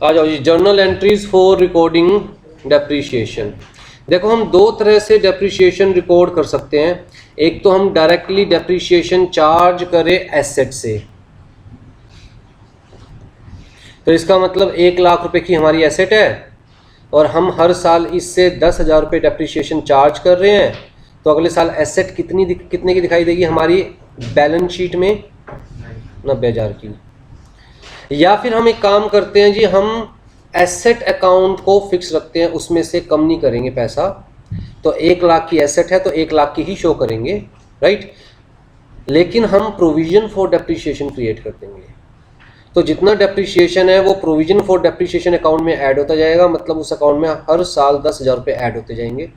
आ जाओ जी, journal entries for recording depreciation. देखो हम दो तरह से डेप्रीशिएशन रिकॉर्ड कर सकते हैं। एक तो हम डायरेक्टली डेप्रीशिएशन चार्ज करें एसेट से, तो इसका मतलब 1,00,000 रुपए की हमारी एसेट है और हम हर साल इससे 10,000 रुपये डेप्रीशिएशन चार्ज कर रहे हैं, तो अगले साल एसेट कितने की दिखाई देगी हमारी बैलेंस शीट में? 90,000 की। या फिर हम एक काम करते हैं जी, हम एसेट अकाउंट को फिक्स रखते हैं, उसमें से कम नहीं करेंगे पैसा। तो 1,00,000 की एसेट है तो 1,00,000 की ही शो करेंगे, राइट। लेकिन हम प्रोविजन फॉर डेप्रीशिएशन क्रिएट कर देंगे, तो जितना डेप्रीशिएशन है वो प्रोविजन फॉर डेप्रीशिएशन अकाउंट में ऐड होता जाएगा, मतलब उस अकाउंट में हर साल 10,000 रुपये ऐड होते जाएंगे।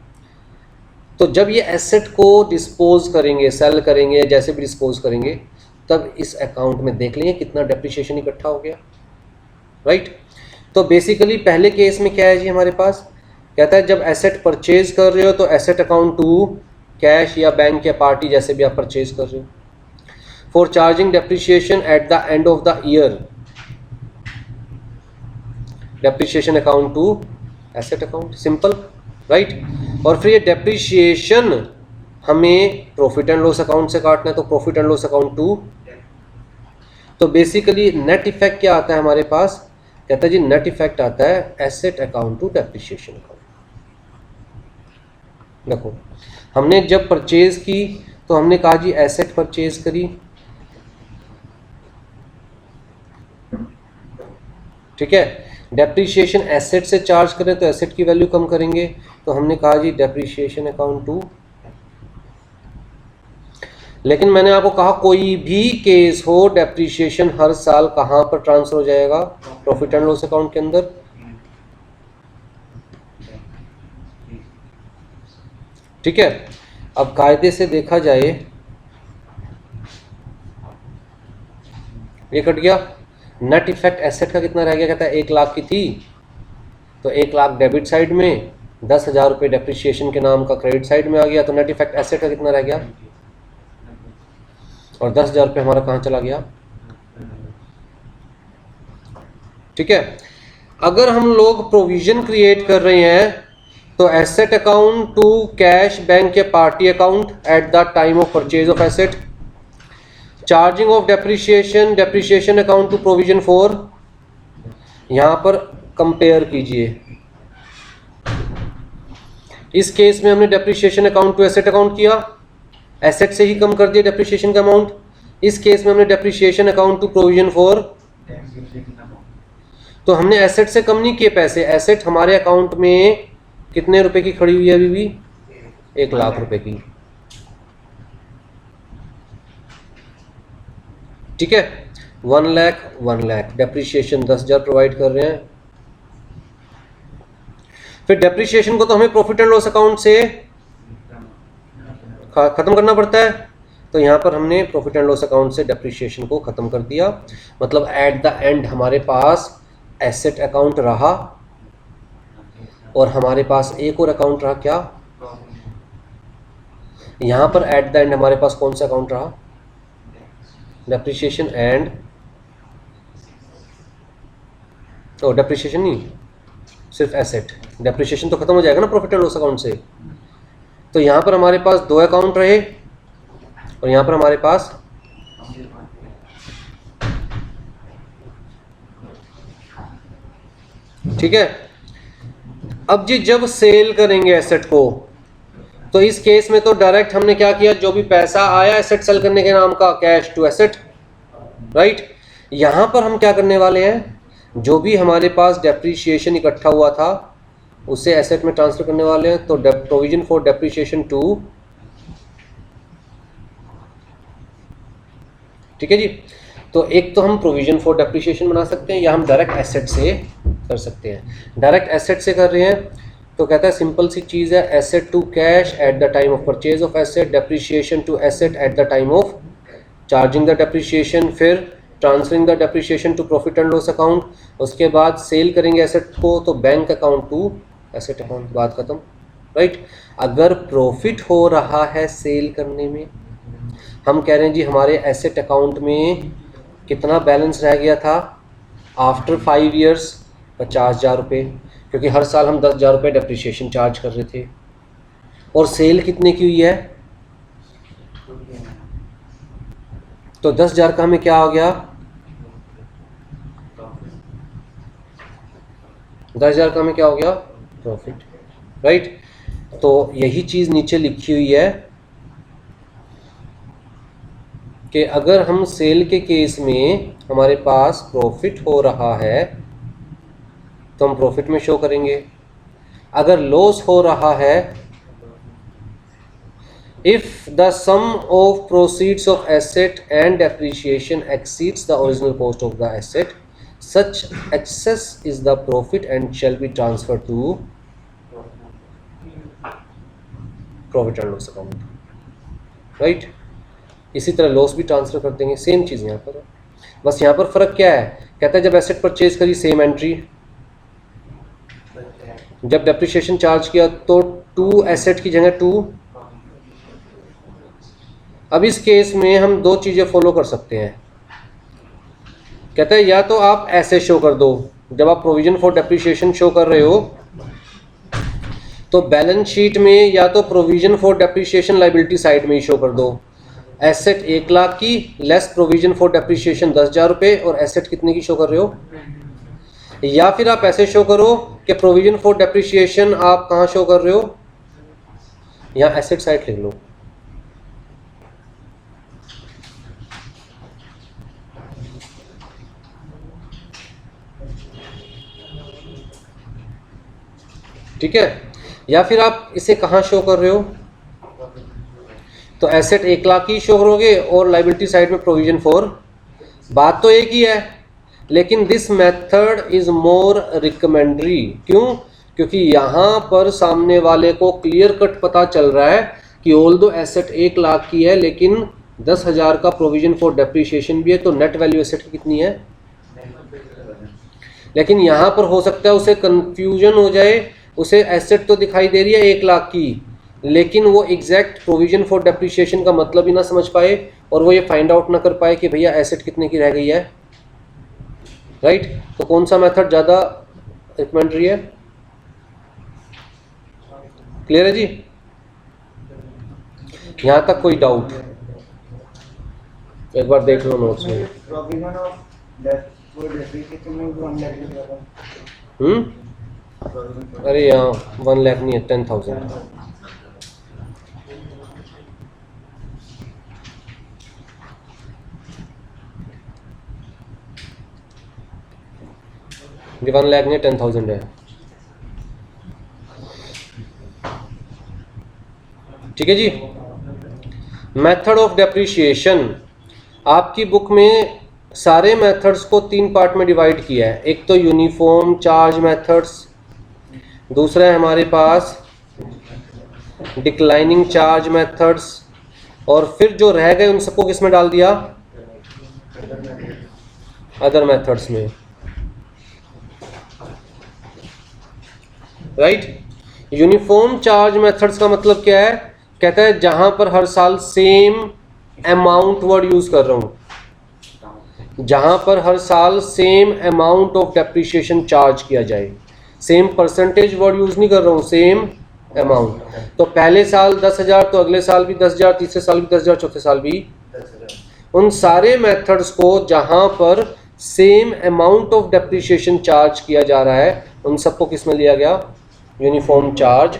तो जब ये एसेट को डिस्पोज करेंगे, सेल करेंगे, जैसे भी डिस्पोज करेंगे, तब इस अकाउंट में देख लेंगे कितना डेप्रीशिएशन इकट्ठा हो गया, राइट। तो बेसिकली पहले केस में क्या है जी, हमारे पास कहता है जब एसेट परचेज कर रहे हो तो एसेट अकाउंट टू कैश या बैंक या पार्टी, जैसे भी आप परचेज कर रहे हो, for charging depreciation at the end of the year, depreciation account to asset account, simple, right. और फिर ये डेप्रीशिएशन हमें प्रॉफिट एंड लॉस अकाउंट से काटना है, तो profit and loss account to. तो बेसिकली नेट इफेक्ट क्या आता है हमारे पास? कहता है जी नेट इफेक्ट आता है asset account to depreciation account. देखो हमने जब परचेज की तो हमने कहा जी एसेट परचेज करी, ठीक है। डेप्रीशिएशन एसेट से चार्ज करें तो एसेट की वैल्यू कम करेंगे, तो हमने कहा जी डेप्रीशिएशन अकाउंट टू। लेकिन मैंने आपको कहा कोई भी केस हो, डेप्रीशिएशन हर साल कहां पर ट्रांसफर हो जाएगा? प्रॉफिट एंड लॉस अकाउंट के अंदर। ठीक है, अब कायदे से देखा जाए, ये कट गया, नेट इफेक्ट एसेट का कितना रह गया? कहता है 1,00,000 की थी तो 1,00,000 डेबिट साइड में, 10,000 रुपये डेप्रीशिएशन के नाम का क्रेडिट साइड में आ गया, तो नेट इफेक्ट एसेट का कितना रह गया? और 10,000 रुपये हमारा कहाँ चला गया? ठीक है। अगर हम लोग प्रोविजन क्रिएट कर रहे हैं तो asset account to cash bank या party account at the time of purchase of asset, charging of depreciation, depreciation account to provision for. यहां पर कंपेयर कीजिए, इस केस में हमने depreciation account to asset account किया, एसेट से ही कम कर दिया डेप्रीशिएशन का अमाउंट। इस केस में हमने depreciation account to provision for, तो हमने एसेट से कम नहीं किए पैसे। एसेट हमारे अकाउंट में कितने रुपए की खड़ी हुई है अभी भी? 1,00,000 रुपए की, ठीक है। 1,00,000 डेप्रीशिएशन 10,000 प्रोवाइड कर रहे हैं। फिर डेप्रीशिएशन को तो हमें प्रॉफिट एंड लॉस अकाउंट से खत्म करना पड़ता है, तो यहां पर हमने प्रॉफिट एंड लॉस अकाउंट से डेप्रीशिएशन को खत्म कर दिया। मतलब एट द एंड हमारे पास एसेट अकाउंट रहा और हमारे पास एक और अकाउंट रहा, क्या? यहां पर एट द एंड हमारे पास कौन सा अकाउंट रहा? डेप्रीशिएशन एंड, तो डेप्रीशिएशन नहीं, सिर्फ एसेट। डेप्रीशिएशन तो खत्म हो जाएगा ना प्रॉफिट एंड लॉस अकाउंट से। तो यहां पर हमारे पास दो अकाउंट रहे और यहां पर हमारे पास ठीक है। अब जी जब सेल करेंगे एसेट को, तो इस केस में तो डायरेक्ट हमने क्या किया, जो भी पैसा आया एसेट सेल करने के नाम का, कैश टू एसेट, राइट। यहां पर हम क्या करने वाले हैं, जो भी हमारे पास डेप्रीशिएशन इकट्ठा हुआ था उसे एसेट में ट्रांसफर करने वाले हैं। तो प्रोविजन फॉर डेप्रीशिएशन टू, ठीक है जी। तो एक तो हम प्रोविजन फॉर डेप्रीशिएशन बना सकते हैं या हम डायरेक्ट एसेट से कर सकते हैं। डायरेक्ट एसेट से कर रहे हैं तो कहता है सिंपल सी चीज़ है, asset to cash at the time of purchase of asset, depreciation to asset at the time of charging the depreciation, फिर transferring the depreciation to profit and loss account, उसके बाद सेल करेंगे एसेट को तो bank account to asset account, बात खत्म, right. अगर profit हो रहा है सेल करने में, हम कह रहे हैं जी हमारे एसेट अकाउंट में कितना बैलेंस रह गया था आफ्टर 5 years, 50,000 रुपये, क्योंकि हर साल हम 10,000 रुपये डेप्रिसिएशन चार्ज कर रहे थे। और सेल कितने की हुई है? तो 10,000 का हमें क्या हो गया? 10,000 का हमें क्या हो गया? Profit, right. तो यही चीज़ नीचे लिखी हुई है कि अगर हम सेल के केस में हमारे पास प्रॉफिट हो रहा है तो हम प्रॉफिट में शो करेंगे। अगर लॉस हो रहा है, if the sum of proceeds of asset and depreciation exceeds the original cost of the asset, such excess is the profit and shall be transfer to profit and loss account, right. इसी तरह loss भी transfer कर देंगे, same चीज़ यहाँ पर। बस यहाँ पर फ़र्क क्या है? कहता है जब एसेट परचेज करी सेम एंट्री, जब डेप्रिसिएशन चार्ज किया तो 2 एसेट की जगह 2। अब इस केस में हम 2 चीज़ें फॉलो कर सकते हैं। कहता है या तो आप ऐसे शो कर दो, जब आप प्रोविजन फॉर डेप्रिसिएशन शो कर रहे हो तो बैलेंस शीट में या तो provision for depreciation liability side में ही शो कर दो, एसेट 1 लाख की लेस प्रोविजन फॉर डेप्रिसिएशन 10,000 रुपये, और एसेट कितने की शो कर रहे हो? या फिर आप ऐसे शो करो कि प्रोविजन फॉर डेप्रिसिएशन आप कहाँ शो कर रहे हो? यहाँ एसेट साइड लिख लो। ठीक है, या फिर आप इसे कहाँ शो कर रहे हो? तो एसेट 1 लाख की शो करोगे और लाइबिलिटी साइड में प्रोविजन फॉर। बात तो एक ही है, लेकिन दिस मेथड इज मोर रिकमेंडरी। क्यों? क्योंकि यहाँ पर सामने वाले को क्लियर कट पता चल रहा है कि ऑल्दो एसेट 1 लाख की है लेकिन 10,000 का प्रोविजन फॉर डेप्रिसिएशन भी है, तो नेट वैल्यू एसेट की कितनी है? लेकिन यहाँ पर हो सकता है उसे कंफ्यूजन हो जाए, उसे एसेट तो दिखाई दे रही है 1 लाख की, लेकिन वो एग्जैक्ट प्रोविजन फॉर डेप्रिसिएशन का मतलब ही ना समझ पाए और वो ये फाइंड आउट ना कर पाए कि भैया एसेट कितने की रह गई है, राइट। तो कौन सा मेथड ज़्यादा रिकमेंडरी है? क्लियर है जी? यहाँ तक कोई डाउट? एक बार देख लो नोट्स में। अरे यहाँ 1 लाख नहीं है, 10,000। ये 1 लाख नहीं, 10,000 है। ठीक है जी। मेथड ऑफ डेप्रिसिएशन आपकी बुक में सारे मेथड्स को 3 पार्ट में डिवाइड किया है। एक तो यूनिफॉर्म चार्ज मेथड्स, दूसरा है हमारे पास डिक्लाइनिंग चार्ज मेथड्स, और फिर जो रह गए उन सबको किस में डाल दिया? अदर मेथड्स में, राइट। यूनिफॉर्म चार्ज मेथड्स का मतलब क्या है? कहता है जहां पर हर साल सेम अमाउंट वर्ड यूज कर रहा हूं, जहां पर हर साल same amount of depreciation charge किया जाए, सेम परसेंटेज वर्ड यूज नहीं कर रहा हूं, सेम अमाउंट। तो पहले साल 10,000 तो अगले साल भी 10,000, तीसरे साल भी 10,000, चौथे साल भी 10,000। उन सारे मेथड्स को जहां पर same amount of depreciation charge किया जा रहा है उन सबको किस में लिया गया? यूनिफॉर्म चार्ज,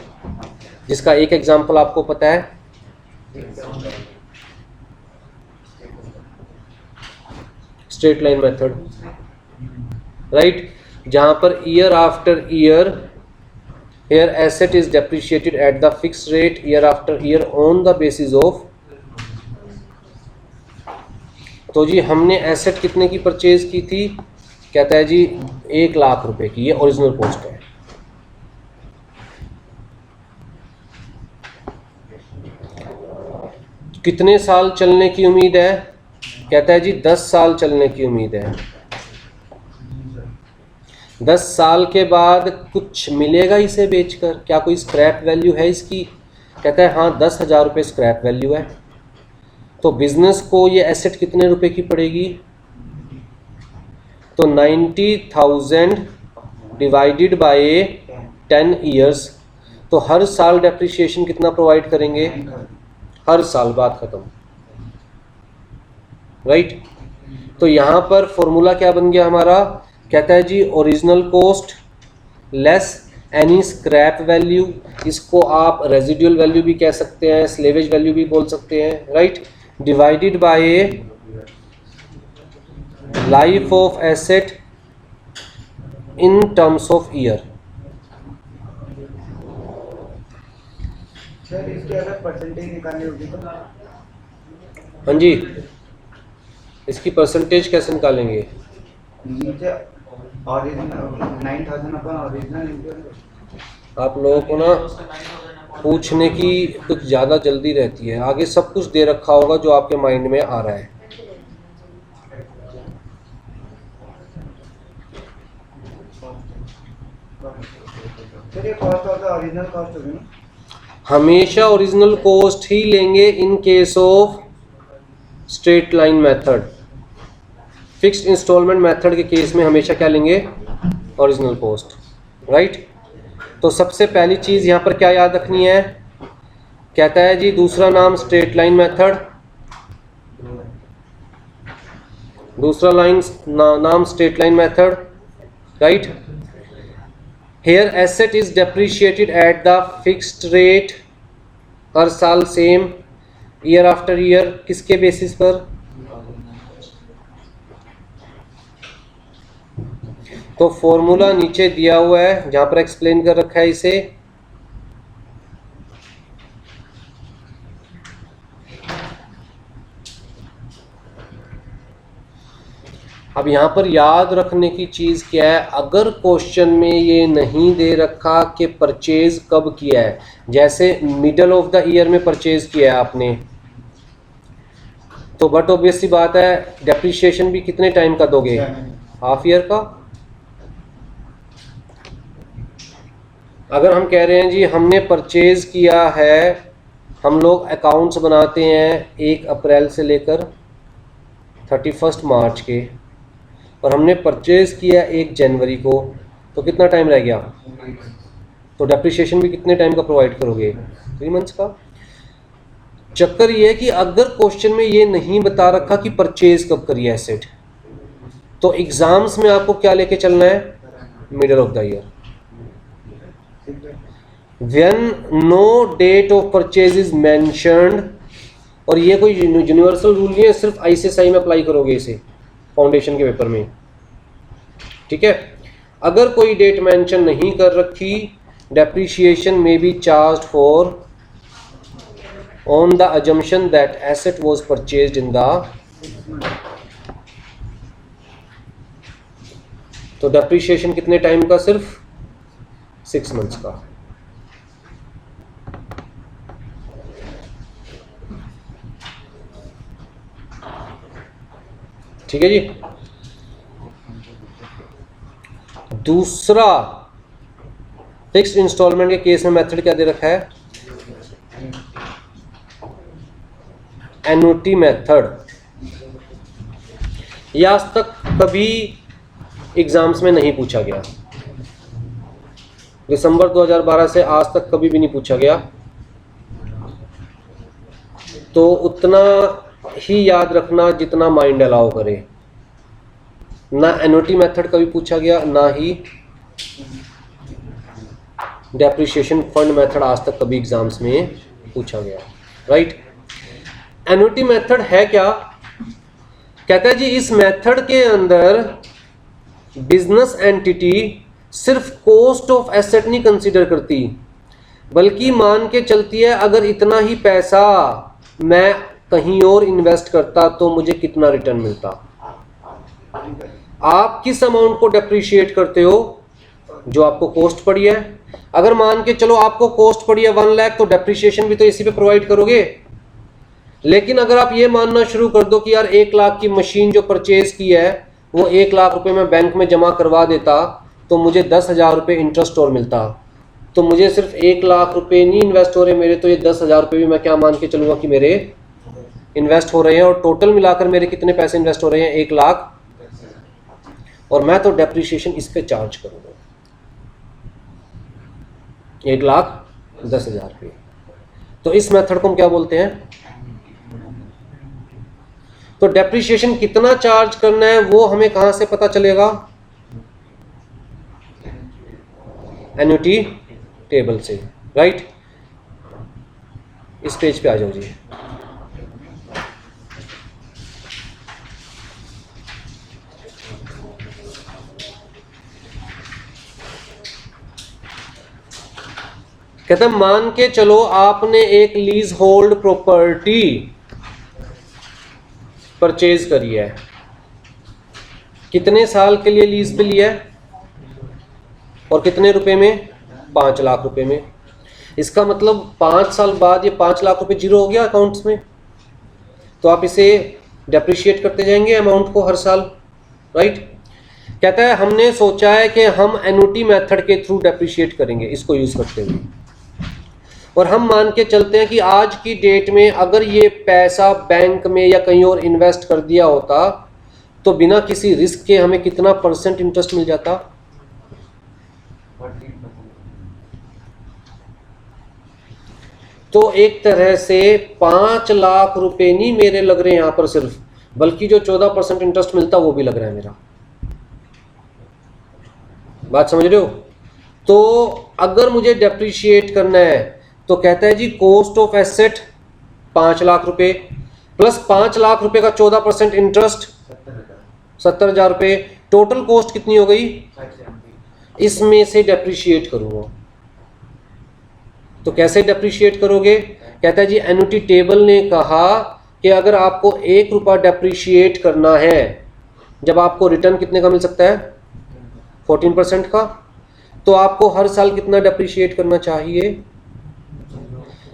जिसका एक एग्जांपल आपको पता है, स्ट्रेट लाइन मेथड, राइट। जहां पर year after year here asset is depreciated at the fixed rate year after year on the basis of। तो जी हमने एसेट कितने की परचेज की थी? कहता है जी 1 लाख रुपए की, ये ओरिजिनल कॉस्ट है। कितने साल चलने की उम्मीद है? कहता है जी 10 साल चलने की उम्मीद है। 10 साल के बाद कुछ मिलेगा इसे बेचकर? क्या कोई स्क्रैप वैल्यू है इसकी? कहता है हाँ 10,000 रुपये स्क्रैप वैल्यू है। तो बिजनेस को ये एसेट कितने रुपए की पड़ेगी? तो 90,000 डिवाइडेड बाय 10 ईयर्स, तो हर साल डेप्रिसिएशन कितना प्रोवाइड करेंगे? हर साल, बात खत्म, राइट। तो यहाँ पर फॉर्मूला क्या बन गया हमारा? कहता है जी original cost less any scrap value, इसको आप रेजिडुअल वैल्यू भी कह सकते हैं, स्लेवेज वैल्यू भी बोल सकते हैं, right, divided by life of asset in terms of year. Sir इसके अगर परसेंटेज निकालनी होगी तो? हाँ जी, इसकी परसेंटेज कैसे निकालेंगे? नीचे ओरिजिनल 9000 अपन ओरिजिनल, आप लोगों को ना पूछने की कुछ ज़्यादा जल्दी रहती है, आगे सब कुछ दे रखा होगा जो आपके माइंड में आ रहा है। सर ये cost of the original cost होगी ना? हमेशा ओरिजिनल कॉस्ट ही लेंगे in case of straight line method. Fixed installment method के केस में हमेशा क्या लेंगे? Original cost, right. तो सबसे पहली चीज़ यहाँ पर क्या याद रखनी है? कहता है जी दूसरा नाम स्ट्रेट लाइन मेथड, दूसरा नाम straight line method, right. Here asset is depreciated at the fixed rate, हर साल सेम, ईयर आफ्टर ईयर, किसके बेसिस पर? तो फॉर्मूला नीचे दिया हुआ है जहां पर एक्सप्लेन कर रखा है इसे। अब यहाँ पर याद रखने की चीज़ क्या है? अगर क्वेश्चन में ये नहीं दे रखा कि परचेज कब किया है, जैसे मिडल ऑफ द ईयर में परचेज किया है आपने, तो बट ऑब्वियस सी बात है डेप्रिसिएशन भी कितने टाइम का दोगे? हाफ ईयर का। अगर हम कह रहे हैं जी हमने परचेज किया है, हम लोग अकाउंट्स बनाते हैं 1 अप्रैल से लेकर 31 मार्च के, और हमने परचेज किया 1 जनवरी को, तो कितना टाइम रह गया? तो डेप्रिसिएशन भी कितने टाइम का प्रोवाइड करोगे? 3 मंथ्स का। चक्कर ये है कि अगर क्वेश्चन में ये नहीं बता रखा कि परचेज कब करी है एसेट, तो एग्जाम्स में आपको क्या लेके चलना है? Middle of the year. When no date of purchase is mentioned, और ये कोई यूनिवर्सल रूल नहीं है, सिर्फ आईसीएसआई में अप्लाई करोगे इसे फाउंडेशन के पेपर में, ठीक है। अगर कोई डेट मेंशन नहीं कर रखी, डेप्रिसिएशन में B charged for on the assumption that asset was purchased in the, तो डेप्रिसिएशन कितने टाइम का? सिर्फ 6 मंथ्स का। ठीक है जी। दूसरा फिक्स्ड इंस्टॉलमेंट के केस में मेथड क्या दे रखा है? Annuity method. ये आज तक कभी एग्जाम्स में नहीं पूछा गया, दिसंबर 2012 से आज तक कभी भी नहीं पूछा गया, तो उतना ही याद रखना जितना माइंड अलाउ करे। ना एन्युटी मेथड कभी पूछा गया, ना ही डेप्रिसिएशन फंड मेथड आज तक कभी एग्जाम्स में पूछा गया, राइट। एन्युटी मेथड है क्या? कहता है जी इस मेथड के अंदर बिजनेस एंटिटी सिर्फ कॉस्ट ऑफ एसेट नहीं कंसीडर करती, बल्कि मान के चलती है अगर इतना ही पैसा मैं कहीं और इन्वेस्ट करता तो मुझे कितना रिटर्न मिलता। आप किस अमाउंट को डेप्रिशिएट करते हो? जो आपको कॉस्ट पड़ी है। अगर मान के चलो आपको कॉस्ट पड़ी है 1 लाख, तो डेप्रिशिएशन भी तो इसी पे प्रोवाइड करोगे। लेकिन अगर आप ये मानना शुरू कर दो कि यार 1 लाख की मशीन जो परचेज की है वो 1 लाख रुपए में बैंक में जमा करवा देता तो मुझे 10,000 रुपये इंटरेस्ट और मिलता, तो मुझे सिर्फ 1 लाख रुपए नहीं इन्वेस्ट हो रहे मेरे, तो ये 10,000 रुपये भी मैं क्या मान के चलूँगा कि मेरे इन्वेस्ट हो रहे हैं, और टोटल मिलाकर मेरे कितने पैसे इन्वेस्ट हो रहे हैं? 1 लाख, और मैं तो डेप्रिसिएशन इस पे चार्ज करूँगा। 1,10,000 रुपये। तो इस मेथड को हम क्या बोलते हैं? तो डेप्रिसिएशन कितना चार्ज करना है वो हमें कहां से पता चलेगा? एन्युटी टेबल से, राइट? इस पेज पे आ जाओ जी। कहते हैं मान के चलो आपने एक लीज होल्ड प्रॉपर्टी परचेज करी है। कितने साल के लिए लीज पे लिया है और कितने रुपए में? 5 लाख रुपए में। इसका मतलब 5 साल बाद ये 5 लाख रुपए जीरो हो गया अकाउंट्स में। तो आप इसे डेप्रिशिएट करते जाएंगे अमाउंट को हर साल, राइट? कहता है हमने सोचा है कि हम एन्युटी मेथड के थ्रू डेप्रिशिएट करेंगे इसको यूज करते हुए, और हम मान के चलते हैं कि आज की डेट में अगर ये पैसा बैंक में या कहीं और इन्वेस्ट कर दिया होता तो बिना किसी रिस्क के हमें कितना % इंटरेस्ट मिल जाता? 14%। तो एक तरह से 5 लाख रुपए नहीं मेरे लग रहे हैं यहां पर सिर्फ, बल्कि जो 14% इंटरेस्ट मिलता वो भी लग रहा है मेरा। बात समझ रहे हो? तो अगर मुझे डेप्रिशिएट करना है तो कहता है जी कॉस्ट ऑफ एसेट 5 लाख रुपए प्लस 5 लाख रुपए का 14% इंटरेस्ट 70,000 रुपए, टोटल कॉस्ट कितनी हो गई? इसमें से डेप्रिशिएट करूंगा। तो कैसे डेप्रिशिएट करोगे? कहता है जी एन्युटी टेबल ने कहा कि अगर आपको 1 रुपया डेप्रिशिएट करना है, जब आपको रिटर्न कितने का मिल सकता है? 14% का। तो आपको हर साल कितना डेप्रिशिएट करना चाहिए?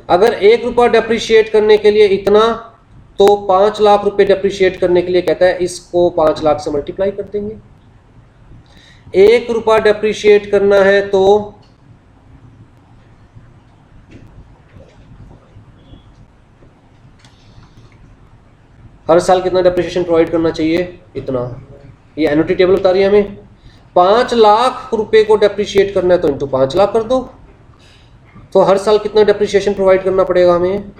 अगर 1 रुपया डेप्रिशिएट करने के लिए इतना, तो 5 लाख रुपए डेप्रिशिएट करने के लिए कहता है इसको 5 लाख से मल्टीप्लाई कर देंगे। 1 रुपया डेप्रिशिएट करना है तो हर साल कितना डेप्रिसिएशन प्रोवाइड करना चाहिए? इतना। ये एन्युटी टेबल बता रही है हमें। 5 लाख रुपए को डेप्रिशिएट करना है तो इंटू 5 लाख कर दो, तो हर साल कितना डेप्रिसिएशन प्रोवाइड करना पड़ेगा हमें?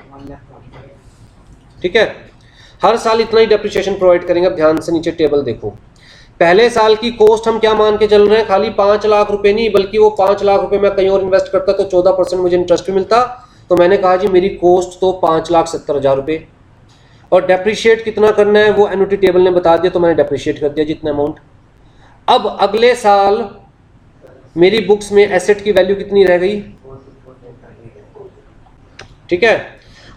ठीक है, हर साल इतना ही डेप्रिसिएशन प्रोवाइड करेंगे। अब ध्यान से नीचे टेबल देखो। पहले साल की कॉस्ट हम क्या मान के चल रहे हैं? खाली 5 लाख रुपए नहीं, बल्कि वो 5 लाख रुपए मैं कहीं और इन्वेस्ट करता तो 14% मुझे इंटरेस्ट भी मिलता। तो मैंने कहा जी मेरी कॉस्ट तो 5,70,000 रुपए, और डेप्रिशिएट कितना करना है वो एन्युटी टेबल ने बता दिया, तो मैंने डेप्रिशिएट कर दिया जितना अमाउंट। अब अगले साल मेरी बुक्स में एसेट की वैल्यू कितनी रह गई? ठीक है,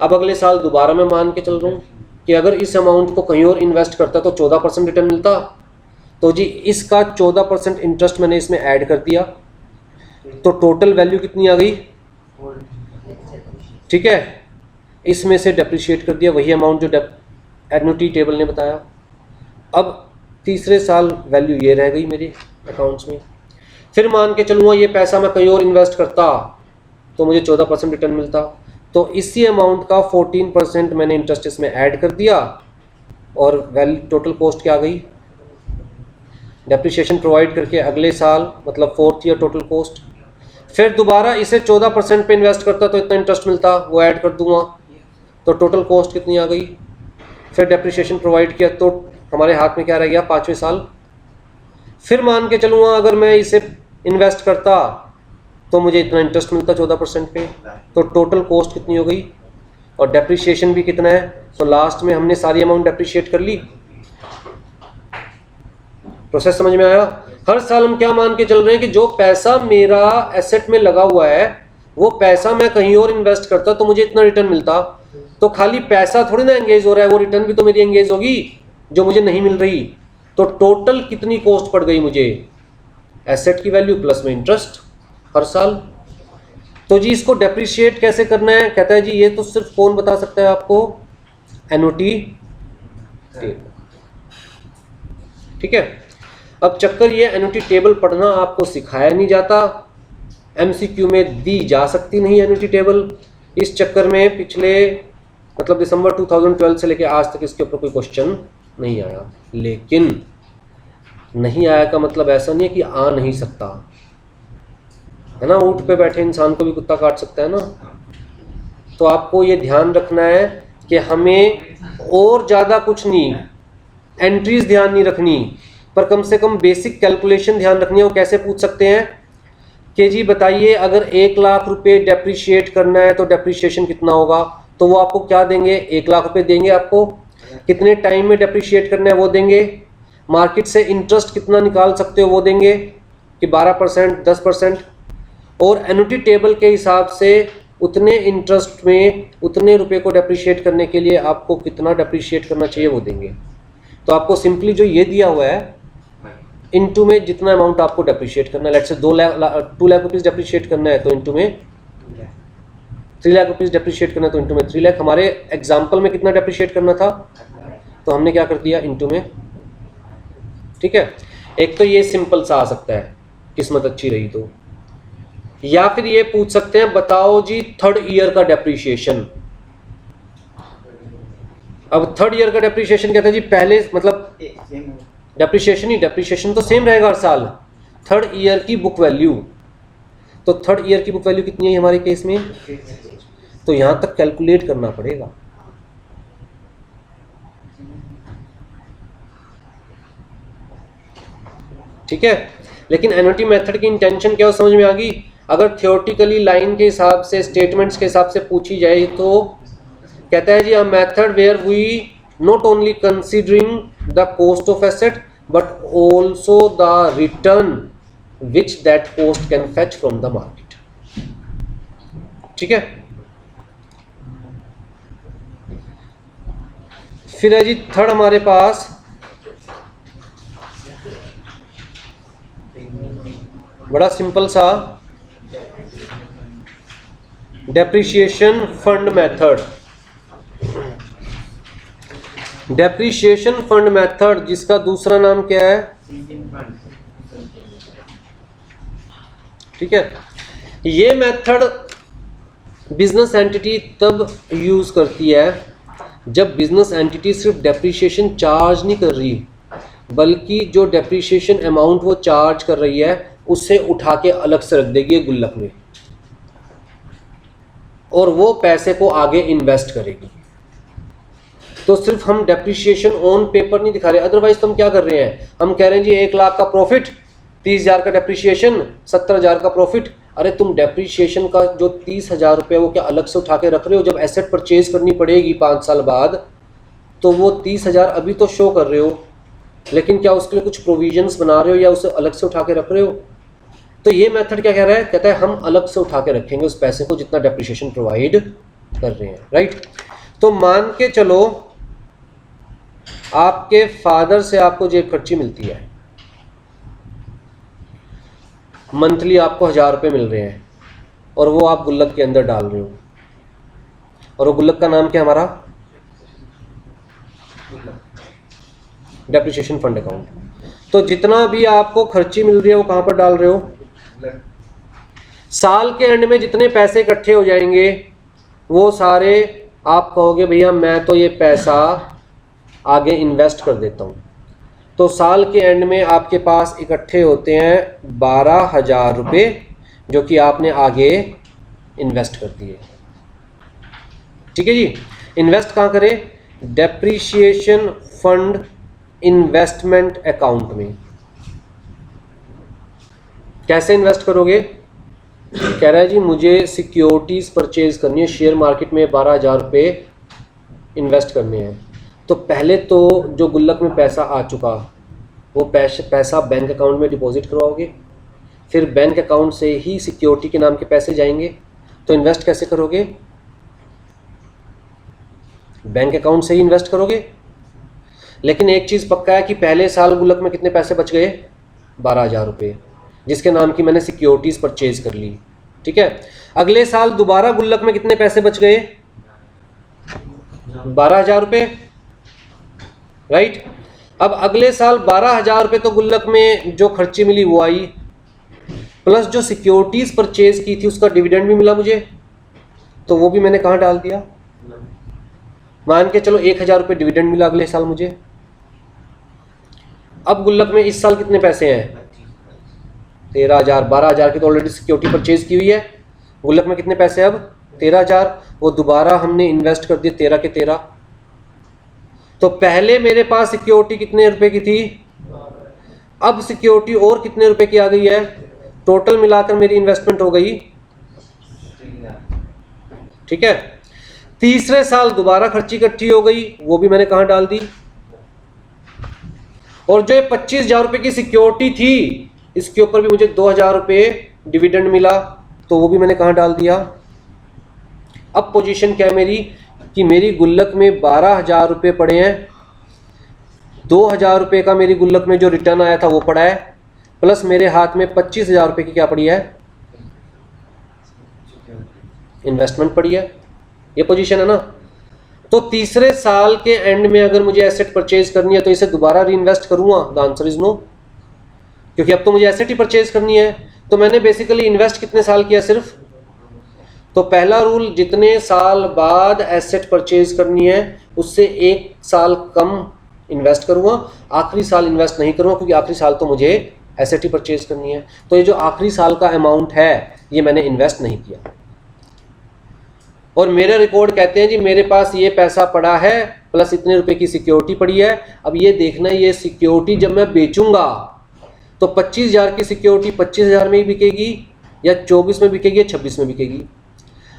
अब अगले साल दोबारा मैं मान के चल रहा हूँ कि अगर इस अमाउंट को कहीं और इन्वेस्ट करता तो 14% रिटर्न मिलता। तो जी इसका 14% इंटरेस्ट मैंने इसमें ऐड कर दिया, तो टोटल वैल्यू कितनी आ गई? ठीक है, इसमें से डेप्रिशिएट कर दिया वही अमाउंट जो एन्युटी टेबल ने बताया। अब तीसरे साल वैल्यू ये रह गई मेरे अकाउंट्स में। फिर मान के चलूँगा ये पैसा मैं कहीं और इन्वेस्ट करता तो मुझे 14% रिटर्न मिलता। तो इसी अमाउंट का 14% मैंने इंटरेस्ट इसमें ऐड कर दिया, और वैल्यू टोटल कॉस्ट क्या आ गई? डेप्रिसिएशन प्रोवाइड करके अगले साल मतलब 4th ईयर टोटल कॉस्ट। फिर दोबारा इसे 14% पे इन्वेस्ट करता तो इतना इंटरेस्ट मिलता, वो ऐड कर दूंगा, तो टोटल कॉस्ट कितनी आ गई? फिर डेप्रिसिएशन प्रोवाइड किया तो हमारे हाथ में क्या रह गया? 5वें साल। फिर मान के चलूँगा अगर मैं इसे इन्वेस्ट करता तो मुझे इतना इंटरेस्ट मिलता 14% पे, तो टोटल कॉस्ट कितनी हो गई? और डेप्रिसिएशन भी कितना है? तो लास्ट में हमने सारी अमाउंट डेप्रिशिएट कर ली। प्रोसेस समझ में आया? हर साल हम क्या मान के चल रहे हैं कि जो पैसा मेरा एसेट में लगा हुआ है वो पैसा मैं कहीं और इन्वेस्ट करता तो मुझे इतना रिटर्न मिलता। तो खाली पैसा थोड़ी ना एंगेज हो रहा है, वो रिटर्न भी तो मेरी एंगेज होगी जो मुझे नहीं मिल रही। तो टोटल कितनी कॉस्ट पड़ गई मुझे? एसेट की वैल्यू प्लस में इंटरेस्ट हर साल। तो जी इसको डेप्रिशिएट कैसे करना है? कहता है जी ये तो सिर्फ कौन बता सकता है आपको? Annuity table. ठीक है, अब चक्कर ये एन्युटी टेबल पढ़ना आपको सिखाया नहीं जाता, एमसीक्यू में दी जा सकती नहीं एन्युटी टेबल। इस चक्कर में पिछले मतलब दिसंबर 2012 से लेके आज तक इसके ऊपर कोई क्वेश्चन नहीं आया। लेकिन नहीं आया का मतलब ऐसा नहीं है कि आ नहीं सकता। है ना, ऊँट पे बैठे इंसान को भी कुत्ता काट सकता है ना। तो आपको ये ध्यान रखना है कि हमें और ज़्यादा कुछ नहीं, एंट्रीज ध्यान नहीं रखनी, पर कम से कम बेसिक कैलकुलेशन ध्यान रखनी है। वो कैसे पूछ सकते हैं कि जी बताइए अगर 1,00,000 रुपये डेप्रिशिएट करना है तो डेप्रिशिएशन कितना होगा, तो वो आपको क्या देंगे, 1,00,000 रुपये देंगे आपको। कितने टाइम में डेप्रिशिएट करना है वो देंगे। मार्केट से इंटरेस्ट कितना निकाल सकते हो वो देंगे कि 12%, 10%, और एन्युटी टेबल के हिसाब से उतने इंटरेस्ट में उतने रुपए को डेप्रिशिएट करने के लिए आपको कितना डेप्रिशिएट करना चाहिए वो देंगे। तो आपको सिंपली जो ये दिया हुआ है इनटू में जितना अमाउंट आपको डेप्रिशिएट करना है, let's say 2 lakh rupees depreciate करना है तो इनटू में 3 लाख रुपीज़ डेप्रिशिएट करना है तो इनटू में 3 लाख। हमारे एग्जाम्पल में कितना डेप्रिशिएट करना था तो हमने क्या कर दिया, इनटू में। ठीक है, एक तो ये सिंपल सा आ सकता है किस्मत अच्छी रही तो, या फिर ये पूछ सकते हैं बताओ जी 3rd ईयर का डेप्रिशिएशन। अब 3rd ईयर का डेप्रिशिएशन कहते हैं जी पहले मतलब डेप्रिशिएशन तो सेम रहेगा हर साल, 3rd ईयर की बुक वैल्यू। तो 3rd ईयर की बुक वैल्यू कितनी है हमारे केस में, तो यहां तक कैलकुलेट करना पड़ेगा। ठीक है, लेकिन एन्युटी मेथड की इंटेंशन क्या हो समझ में आ गई। अगर थियोरेटिकली लाइन के हिसाब से, स्टेटमेंट्स के हिसाब से पूछी जाए तो कहता है जी a method where we not only considering the cost of asset but also the return which that cost can fetch from the market. ठीक है, फिर है जी 3rd हमारे पास बड़ा सिंपल सा depreciation fund method. Depreciation fund method जिसका दूसरा नाम क्या है, ठीक है, ये मेथड बिजनेस एंटिटी तब यूज करती है जब बिजनेस एंटिटी सिर्फ डेप्रिशिएशन चार्ज नहीं कर रही बल्कि जो डेप्रिशिएशन अमाउंट वो चार्ज कर रही है उससे उठा के अलग से रख देगी गुल्लक में और वो पैसे को आगे इन्वेस्ट करेगी। तो सिर्फ हम डेप्रिशिएशन ऑन पेपर नहीं दिखा रहे, अदरवाइज तो हम क्या कर रहे हैं, हम कह रहे हैं जी 1,00,000 का प्रॉफिट, 30,000 का डेप्रिशिएशन, 70,000 का प्रॉफिट। अरे तुम डेप्रिशिएशन का जो 30,000 रुपये वो क्या अलग से उठा के रख रहे हो, जब एसेट परचेज करनी पड़ेगी 5 साल बाद तो वो 30,000 अभी तो शो कर रहे हो लेकिन क्या उसके लिए कुछ प्रोविजंस बना रहे हो या उसे अलग से उठा के रख रहे हो। तो ये मेथड क्या कह रहा है, कहता है हम अलग से उठा के रखेंगे उस पैसे को जितना डेप्रिशिएशन प्रोवाइड कर रहे हैं। राइट, तो मान के चलो आपके फादर से आपको जेब खर्ची मिलती है, मंथली आपको 1,000 रुपये मिल रहे हैं और वो आप गुल्लक के अंदर डाल रहे हो, और वो गुल्लक का नाम क्या हमारा, डेप्रिशिएशन फंड अकाउंट। तो जितना भी आपको खर्ची मिल रही है वो कहां पर डाल रहे हो, साल के एंड में जितने पैसे इकट्ठे हो जाएंगे वो सारे आप कहोगे भैया मैं तो ये पैसा आगे इन्वेस्ट कर देता हूं। तो साल के एंड में आपके पास इकट्ठे होते हैं 12,000 रुपये जो कि आपने आगे इन्वेस्ट कर दिए। ठीक है जी, इन्वेस्ट कहाँ करें, डेप्रिशिएशन फंड इन्वेस्टमेंट अकाउंट में। कैसे इन्वेस्ट करोगे, कह रहा है जी मुझे सिक्योरिटीज़ परचेज करनी है, शेयर मार्केट में 12,000 रुपये इन्वेस्ट करने हैं। तो पहले तो जो गुल्लक में पैसा आ चुका वो पैसा बैंक अकाउंट में डिपॉजिट करवाओगे, फिर बैंक अकाउंट से ही सिक्योरिटी के नाम के पैसे जाएंगे। तो इन्वेस्ट कैसे करोगे, बैंक अकाउंट से ही इन्वेस्ट करोगे। लेकिन एक चीज़ पक्का है कि पहले साल गुल्लक में कितने पैसे बच गए, 12,000 रुपये, जिसके नाम की मैंने सिक्योरिटीज़ परचेज कर ली। ठीक है, अगले साल दोबारा गुल्लक में कितने पैसे बच गए, 12,000 रुपये। राइट, अब अगले साल 12,000 रुपये तो गुल्लक में जो खर्ची मिली वो आई, प्लस जो सिक्योरिटीज़ परचेज की थी उसका डिविडेंड भी मिला मुझे, तो वो भी मैंने कहाँ डाल दिया, मान के चलो 1,000 रुपये डिविडेंड मिला अगले साल मुझे। अब गुल्लक में इस साल कितने पैसे हैं, 13,000, 12,000 की तो ऑलरेडी सिक्योरिटी परचेज की हुई है। गुल्लक में कितने पैसे अब 13,000, वो दोबारा हमने इन्वेस्ट कर दिए 13 के 13। तो पहले मेरे पास सिक्योरिटी कितने रुपए की थी, अब सिक्योरिटी और कितने रुपए की आ गई है, टोटल मिलाकर मेरी इन्वेस्टमेंट हो गई, ठीक है। तीसरे साल दोबारा खर्ची इकट्ठी हो गई, वो भी मैंने कहां डाल दी। और जो 25,000 रुपए की सिक्योरिटी थी, इसके ऊपर भी मुझे 2,000 रुपए डिविडेंड मिला, तो वो भी मैंने कहां डाल दिया। अब पोजीशन क्या है मेरी कि मेरी गुल्लक में 12,000 रुपए पड़े हैं, 2,000 रुपए का मेरी गुल्लक में जो रिटर्न आया था वो पड़ा है, प्लस मेरे हाथ में 25,000 रुपए की क्या पड़ी है, इन्वेस्टमेंट पड़ी है। ये पोजीशन है ना। तो तीसरे साल के एंड में अगर मुझे एसेट परचेज करनी है तो इसे दोबारा री इन्वेस्ट करूंगा, द आंसर इज नो, क्योंकि अब तो मुझे एसेट ही परचेज करनी है। तो मैंने बेसिकली इन्वेस्ट कितने साल किया सिर्फ, तो पहला रूल, जितने साल बाद एसेट परचेज करनी है उससे 1 साल कम इन्वेस्ट करूंगा, आखिरी साल इन्वेस्ट नहीं करूंगा, क्योंकि आखिरी साल तो मुझे एसेट ही परचेज करनी है। तो ये जो आखिरी साल का अमाउंट है ये मैंने इन्वेस्ट नहीं किया। और मेरे रिकॉर्ड कहते हैं जी मेरे पास ये पैसा पड़ा है प्लस इतने रुपए की सिक्योरिटी पड़ी है। अब ये देखना है ये सिक्योरिटी जब मैं बेचूंगा तो 25,000 की सिक्योरिटी 25,000 में ही बिकेगी या 24 में बिकेगी या 26 में बिकेगी।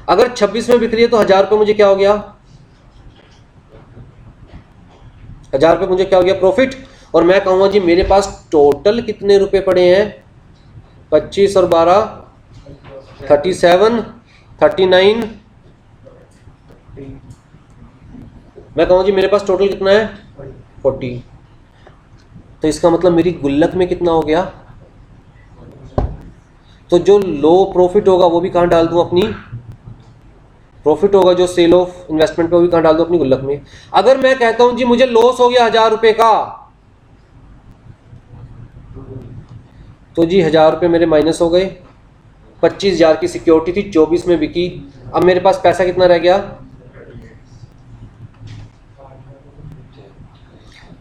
अगर 26 में बिक रही है तो 1,000 रुपये मुझे क्या हो गया, 1,000 रुपये मुझे क्या हो गया, प्रॉफिट। और मैं कहूँगा जी मेरे पास टोटल कितने रुपए पड़े हैं, 25 और 12 37 39, मैं कहूँ जी मेरे पास टोटल कितना है 40। तो इसका मतलब मेरी गुल्लक में कितना हो गया, तो जो लो प्रॉफिट होगा वो भी कहाँ डाल दूं, अपनी प्रॉफिट होगा जो सेल ऑफ इन्वेस्टमेंट पे वो भी कहाँ डाल दूं, अपनी गुल्लक में। अगर मैं कहता हूं जी मुझे लॉस हो गया 1,000 रुपए का, तो जी 1,000 रुपए मेरे माइनस हो गए। 25,000 की सिक्योरिटी थी, 24 में बिकी, अब मेरे पास पैसा कितना रह गया,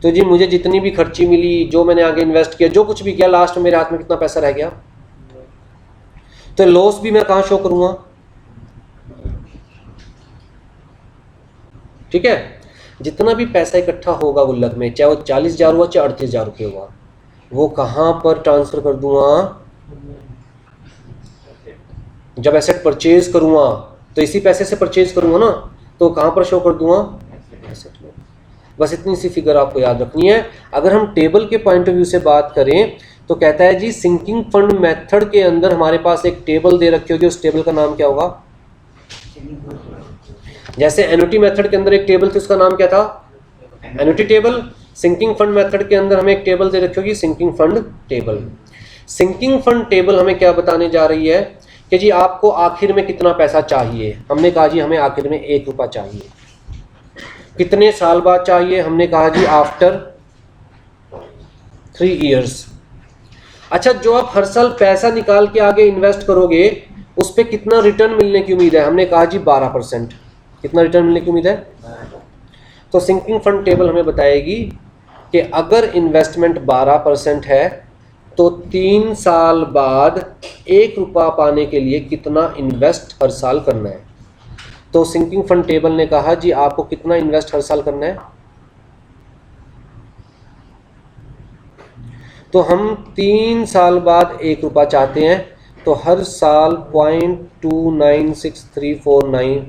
तो जी मुझे जितनी भी खर्ची मिली, जो मैंने आगे इन्वेस्ट किया, जो कुछ भी किया, लास्ट में मेरे हाथ में कितना पैसा रह गया। तो लॉस भी मैं कहां शो करूंगा, ठीक है। जितना भी पैसा इकट्ठा होगा गुल्लक में, चाहे वो 40,000 हुआ चाहे 38,000 रुपये हुआ, वो कहां पर ट्रांसफर कर दूंगा, जब एसेट परचेज करूंगा तो इसी पैसे से परचेज करूंगा ना, तो कहां पर शो कर दूंगा, एसेट में। बस इतनी सी फिगर आपको याद रखनी है। अगर हम टेबल के पॉइंट ऑफ व्यू से बात करें तो कहता है जी सिंकिंग फंड मेथड के अंदर हमारे पास एक टेबल दे रखी होगी, उस टेबल का नाम क्या होगा, जैसे एन्युटी मेथड के अंदर एक टेबल थी, उसका नाम क्या था, annuity table. Sinking fund method के अंदर हमें एक टेबल दे रखी होगी, sinking fund table. Sinking fund table हमें क्या बताने जा रही है कि जी आपको आखिर में कितना पैसा चाहिए। हमने कहा जी हमें आखिर में 1 रुपया चाहिए। कितने साल बाद चाहिए, हमने कहा जी आफ्टर 3 इयर्स। अच्छा, जो आप हर साल पैसा निकाल के आगे इन्वेस्ट करोगे उस पर कितना रिटर्न मिलने की उम्मीद है, हमने कहा जी 12%। कितना रिटर्न मिलने की उम्मीद है, तो सिंकिंग फंड टेबल हमें बताएगी कि अगर इन्वेस्टमेंट 12% है तो 3 साल बाद 1 रुपया पाने के लिए कितना इन्वेस्ट हर साल करना है। तो सिंकिंग फंड टेबल ने कहा जी आपको कितना इन्वेस्ट हर साल करना है, तो हम 3 साल बाद 1 रुपया चाहते हैं, तो हर साल 0.296349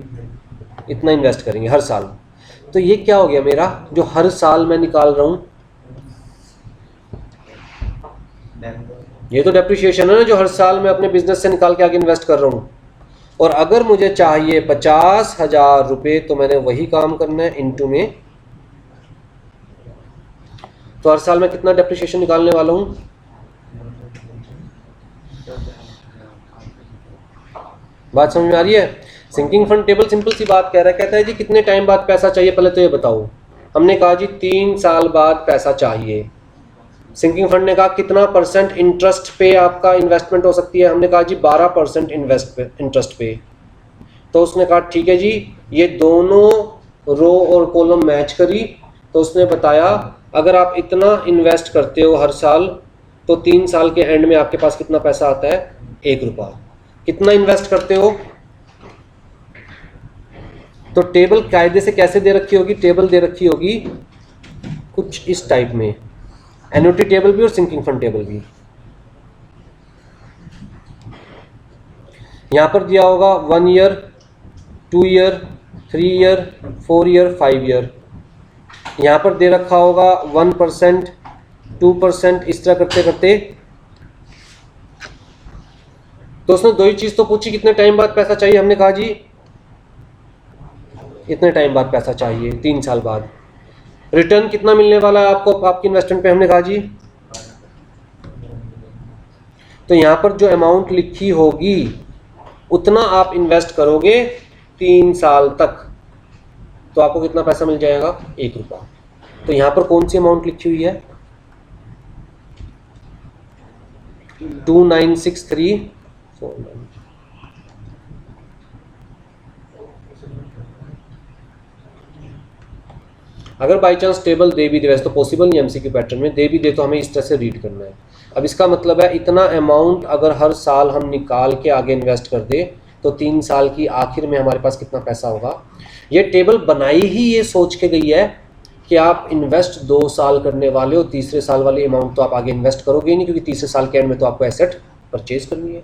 इतना इन्वेस्ट करेंगे हर साल। तो ये क्या हो गया मेरा, जो हर साल मैं निकाल रहा हूं, ये तो डेप्रिसिएशन है ना, जो हर साल मैं अपने बिजनेस से निकाल के आगे इन्वेस्ट कर रहा हूं। और अगर मुझे चाहिए 50,000 रुपये तो मैंने वही काम करना है इनटू में, तो हर साल मैं कितना डेप्रिसिएशन निकालने वाला हूं, बात समझ में आ रही है। सिंकिंग फंड टेबल सिंपल सी बात कह रहा है, कहता है जी कितने टाइम बाद पैसा चाहिए, पहले तो ये बताओ। हमने कहा जी 3 साल बाद पैसा चाहिए। सिंकिंग फंड ने कहा कितना परसेंट इंटरेस्ट पे आपका इन्वेस्टमेंट हो सकती है, हमने कहा जी 12% इंटरेस्ट पे। तो उसने कहा ठीक है जी, ये दोनों रो और कॉलम मैच करी, तो उसने बताया अगर आप इतना इन्वेस्ट करते हो हर साल तो 3 साल के एंड में आपके पास कितना पैसा आता है? 1 रुपया। कितना इन्वेस्ट करते हो? तो टेबल कायदे से कैसे दे रखी होगी? टेबल दे रखी होगी कुछ इस टाइप में, एन्युटी टेबल भी और सिंकिंग फंड टेबल भी। यहां पर दिया होगा 1 year, 2 year, 3 year, 4 year, 5 year. यहां पर दे रखा होगा 1%, 2%, इस तरह करते करते। तो उसने दो ही चीज तो पूछी, कितने टाइम बाद पैसा चाहिए? हमने कहा जी इतने टाइम बाद पैसा चाहिए, 3 साल बाद। रिटर्न कितना मिलने वाला है आपको आपकी इन्वेस्टमेंट पे? हमने कहा जी, तो यहां पर जो अमाउंट लिखी होगी उतना आप इन्वेस्ट करोगे 3 साल तक, तो आपको कितना पैसा मिल जाएगा? 1 रुपया। तो यहां पर कौन सी अमाउंट लिखी हुई है? 296349। अगर बाई चांस टेबल दे भी दे, वैसे तो पॉसिबल नहीं एमसीक्यू पैटर्न में, दे भी दे तो हमें इस तरह से रीड करना है। अब इसका मतलब है इतना अमाउंट अगर हर साल हम निकाल के आगे इन्वेस्ट कर दे तो 3 साल की आखिर में हमारे पास कितना पैसा होगा। ये टेबल बनाई ही ये सोच के गई है कि आप इन्वेस्ट 2 साल करने वाले हो, तीसरे साल वाली अमाउंट तो आप आगे इन्वेस्ट करोगे ही नहीं, क्योंकि तीसरे साल के एंड में तो आपको एसेट परचेज करनी है।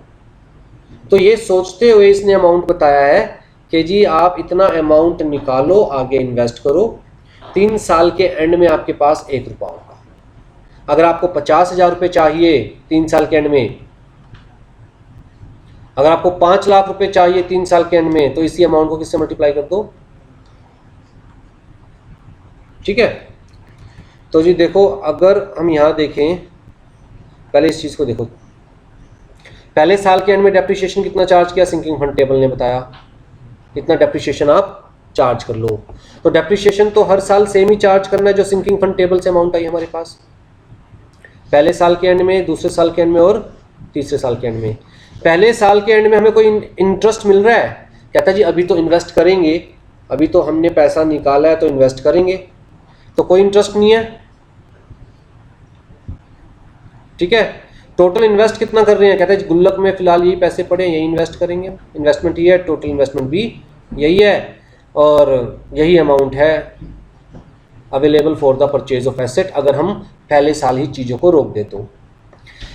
तो ये सोचते हुए इसने अमाउंट बताया है कि जी आप इतना अमाउंट निकालो, आगे इन्वेस्ट करो, 3 साल के एंड में आपके पास 1 रुपया होगा। अगर आपको 50,000 रुपये चाहिए 3 साल के एंड में, अगर आपको 5 लाख रुपए चाहिए 3 साल के एंड में, तो इसी अमाउंट को किससे मल्टीप्लाई कर दो? ठीक है। तो जी देखो, अगर हम यहां देखें, पहले इस चीज को देखो, पहले साल के एंड में डेप्रिसिएशन कितना चार्ज किया? सिंकिंग फंड टेबल ने बताया कितना डेप्रिसिएशन आप चार्ज कर लो। तो डेप्रिसिएशन तो हर साल सेम ही चार्ज करना है जो सिंकिंग फंड टेबल से अमाउंट आई हमारे पास, पहले साल के एंड में, दूसरे साल के एंड में और तीसरे साल के एंड में। पहले साल के एंड में हमें कोई इंटरेस्ट मिल रहा है? कहता जी अभी तो इन्वेस्ट करेंगे, अभी तो हमने पैसा निकाला है तो इन्वेस्ट करेंगे, तो कोई इंटरेस्ट नहीं है। ठीक है। टोटल इन्वेस्ट कितना कर रहे हैं? कहते हैं गुल्लक में फिलहाल यही पैसे पड़े हैं, यही इन्वेस्ट करेंगे। इन्वेस्टमेंट ये है, टोटल इन्वेस्टमेंट भी यही है और यही अमाउंट है available for the purchase of asset, अगर हम पहले साल ही चीज़ों को रोक दे तो।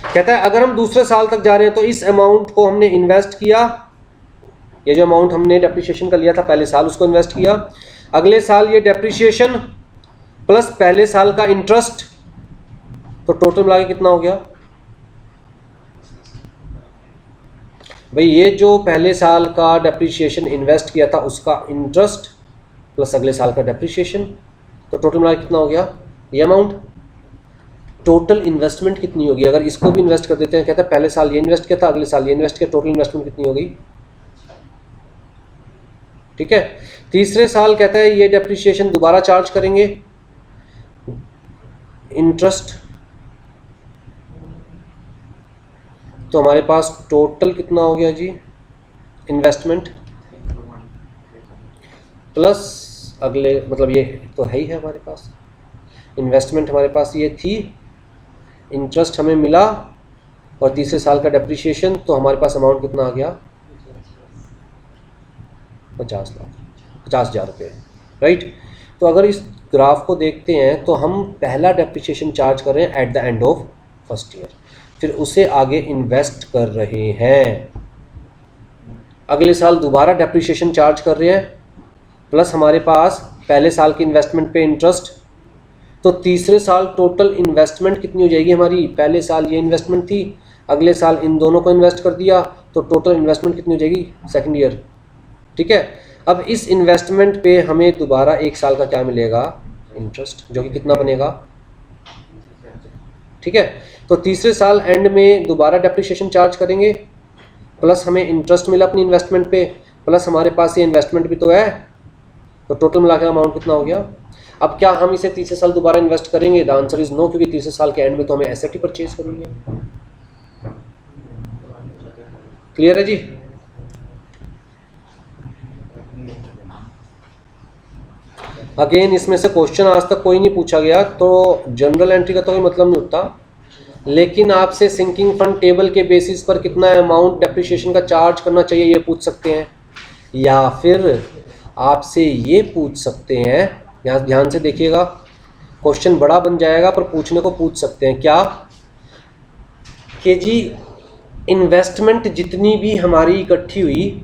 कहता है अगर हम दूसरे साल तक जा रहे हैं तो इस अमाउंट को हमने इन्वेस्ट किया, ये जो अमाउंट हमने डेप्रिसिएशन का लिया था पहले साल, उसको इन्वेस्ट किया, अगले साल ये डेप्रिसिएशन प्लस पहले साल का इंटरेस्ट, तो टोटल मिला के कितना हो गया भाई? ये जो पहले साल का डेप्रिसिएशन इन्वेस्ट किया था उसका इंटरेस्ट प्लस अगले साल का डेप्रिसिएशन, तो टोटल मिला के कितना हो गया ये अमाउंट? टोटल इन्वेस्टमेंट कितनी होगी? अगर इसको भी इन्वेस्ट कर देते हैं, कहता है पहले साल ये इन्वेस्ट किया था, अगले साल ये इन्वेस्ट किया, टोटल इन्वेस्टमेंट कितनी हो गई? ठीक है। तीसरे साल कहता है ये डेप्रिसिएशन दोबारा चार्ज करेंगे, इंटरेस्ट, तो हमारे पास टोटल कितना हो गया जी? इन्वेस्टमेंट प्लस अगले, मतलब ये तो है ही है हमारे पास, इन्वेस्टमेंट हमारे पास ये थी, इंटरेस्ट हमें मिला और तीसरे साल का डेप्रिसिएशन, तो हमारे पास अमाउंट कितना आ गया? 50,000 रुपये, राइट। तो अगर इस ग्राफ को देखते हैं तो हम पहला डेप्रिसिएशन चार्ज कर रहे हैं eight the end of first year, फिर उसे आगे इन्वेस्ट कर रहे हैं, अगले साल दोबारा डेप्रिसिएशन चार्ज कर रहे हैं, प्लस हमारे पास पहले साल की इन्वेस्टमेंट पे इंटरेस्ट, तो तीसरे साल टोटल इन्वेस्टमेंट कितनी हो जाएगी हमारी? पहले साल ये इन्वेस्टमेंट थी, अगले साल इन दोनों को इन्वेस्ट कर दिया, तो टोटल इन्वेस्टमेंट कितनी हो जाएगी? Second year. ठीक है। अब इस इन्वेस्टमेंट पे हमें दोबारा 1 साल का क्या मिलेगा? इंटरेस्ट, जो कि कितना बनेगा? ठीक है। तो तीसरे साल एंड में दोबारा डेप्रिसिएशन चार्ज करेंगे, प्लस हमें इंटरेस्ट मिला अपनी इन्वेस्टमेंट पे, प्लस हमारे पास ये इन्वेस्टमेंट भी तो है, तो टोटल मिलाकर अमाउंट कितना हो गया? अब क्या हम इसे तीसरे साल दोबारा इन्वेस्ट करेंगे? द आंसर इज नो, क्योंकि तीसरे साल के एंड में तो हमें एसेट ही परचेज करनी है। क्लियर है जी? अगेन इसमें से क्वेश्चन आज तक कोई नहीं पूछा गया, तो जनरल एंट्री का तो कोई मतलब नहीं होता, लेकिन आपसे सिंकिंग फंड टेबल के बेसिस पर कितना अमाउंट डेप्रिसिएशन का चार्ज करना चाहिए ये पूछ सकते हैं, या फिर आपसे ये पूछ सकते हैं, यहाँ ध्यान से देखिएगा, क्वेश्चन बड़ा बन जाएगा पर पूछने को पूछ सकते हैं क्या कि जी इन्वेस्टमेंट जितनी भी हमारी इकट्ठी हुई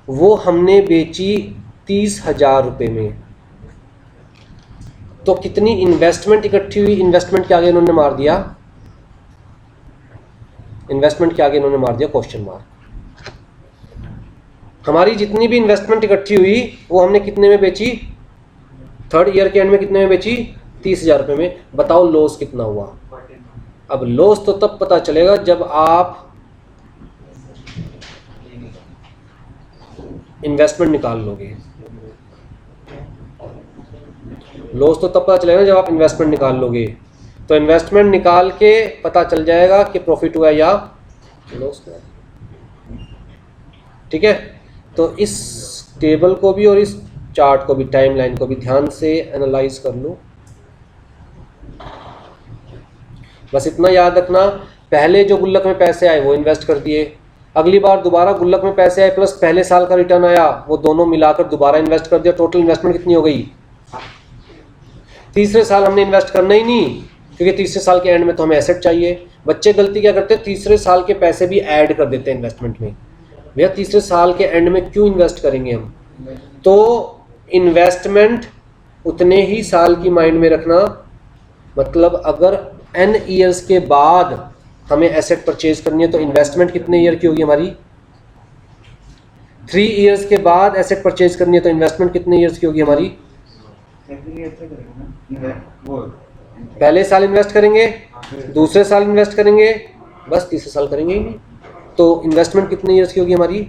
वो हमने बेची 30,000 रुपये में, तो कितनी इन्वेस्टमेंट इकट्ठी हुई, इन्वेस्टमेंट के आगे इन्होंने मार दिया, इन्वेस्टमेंट के आगे इन्होंने मार दिया क्वेश्चन मार्क। हमारी जितनी भी इन्वेस्टमेंट इकट्ठी हुई वो हमने कितने में बेची, थर्ड ईयर के एंड में कितने में बेची, 30,000 रुपये में। बताओ लॉस कितना हुआ। अब लॉस तो तब पता चलेगा जब आप इन्वेस्टमेंट निकाल लोगे, लॉस तो तब पता चलेगा जब आप इन्वेस्टमेंट निकाल लोगे। तो इन्वेस्टमेंट निकाल के पता चल जाएगा कि प्रॉफिट हुआ या लॉस हुआ। ठीक है, तो इस टेबल को भी और इस चार्ट को भी, टाइमलाइन को भी ध्यान से एनालाइज कर लो। बस इतना याद रखना, पहले जो गुल्लक में पैसे आए वो इन्वेस्ट कर दिए, अगली बार दोबारा गुल्लक में पैसे आए प्लस पहले साल का रिटर्न आया वो दोनों मिलाकर दोबारा इन्वेस्ट कर दिया। टोटल इन्वेस्टमेंट कितनी हो गई, तीसरे साल हमने इन्वेस्ट करना ही नहीं, क्योंकि तीसरे साल के एंड में तो हमें एसेट चाहिए। बच्चे गलती क्या करते हैं, तीसरे साल के पैसे भी ऐड कर देते हैं इन्वेस्टमेंट में। भैया तीसरे साल के एंड में क्यों इन्वेस्ट करेंगे हम, तो इन्वेस्टमेंट उतने ही साल की माइंड में रखना। मतलब अगर n ईयर्स के बाद हमें एसेट परचेज करनी है तो इन्वेस्टमेंट कितने ईयर की होगी हमारी, 3 ईयर्स के बाद एसेट परचेज करनी है तो इन्वेस्टमेंट कितने ईयर्स की होगी हमारी, पहले साल इन्वेस्ट करेंगे, दूसरे साल इन्वेस्ट करेंगे, बस तीसरे साल करेंगे ही नहीं। तो इन्वेस्टमेंट कितने ईयर्स की होगी हमारी,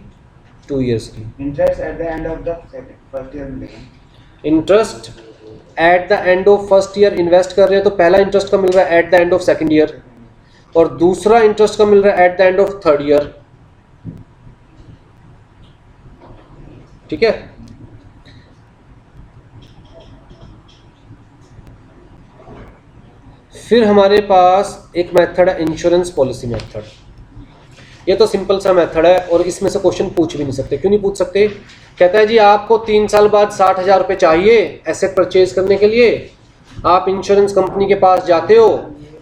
2 ईयर्स की। Interest at the end of the first year मिलेगा, interest at the end of first year invest कर रहे हैं तो पहला इंटरेस्ट का मिल रहा है eight the end of second year, और दूसरा इंटरेस्ट का मिल रहा है eight the end of third year. ठीक है, फिर हमारे पास एक मेथड है इंश्योरेंस पॉलिसी मेथड। ये तो सिंपल सा मेथड है और इसमें से क्वेश्चन पूछ भी नहीं सकते। क्यों नहीं पूछ सकते, कहता है जी आपको 3 साल बाद 60,000 रुपये चाहिए एसेट परचेज करने के लिए, आप इंश्योरेंस कंपनी के पास जाते हो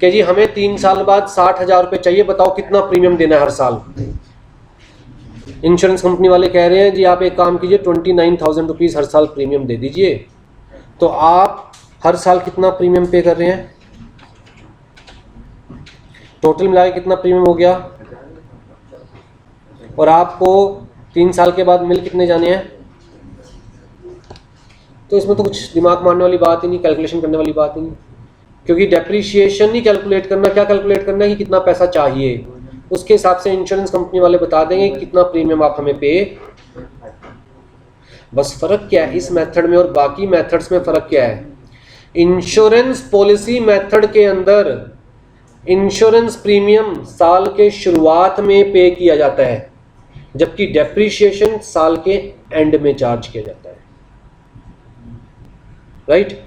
कि जी हमें 3 साल बाद 60,000 रुपये चाहिए, बताओ कितना प्रीमियम देना है हर साल। इंश्योरेंस कंपनी वाले कह रहे हैं जी आप एक काम कीजिए 29,000 रुपीज़ हर साल प्रीमियम दे दीजिए। तो आप हर साल कितना प्रीमियम पे कर रहे हैं, टोटल मिला के कितना प्रीमियम हो गया, और आपको 3 साल के बाद मिल कितने जाने हैं। तो इसमें तो कुछ दिमाग मारने वाली बात ही नहीं, कैलकुलेशन करने वाली बात ही नहीं, क्योंकि डेप्रीशिएशन नहीं कैलकुलेट करना, क्या कैलकुलेट करना है कि कितना पैसा चाहिए, उसके हिसाब से इंश्योरेंस कंपनी वाले बता देंगे कितना प्रीमियम आप हमें पे। बस फर्क क्या है इस मेथड में और बाकी मेथड्स में, फर्क क्या है, इंश्योरेंस पॉलिसी मेथड के अंदर इंश्योरेंस प्रीमियम साल के शुरुआत में पे किया जाता है, जबकि डेप्रीशिएशन साल के एंड में चार्ज किया जाता है। राइट,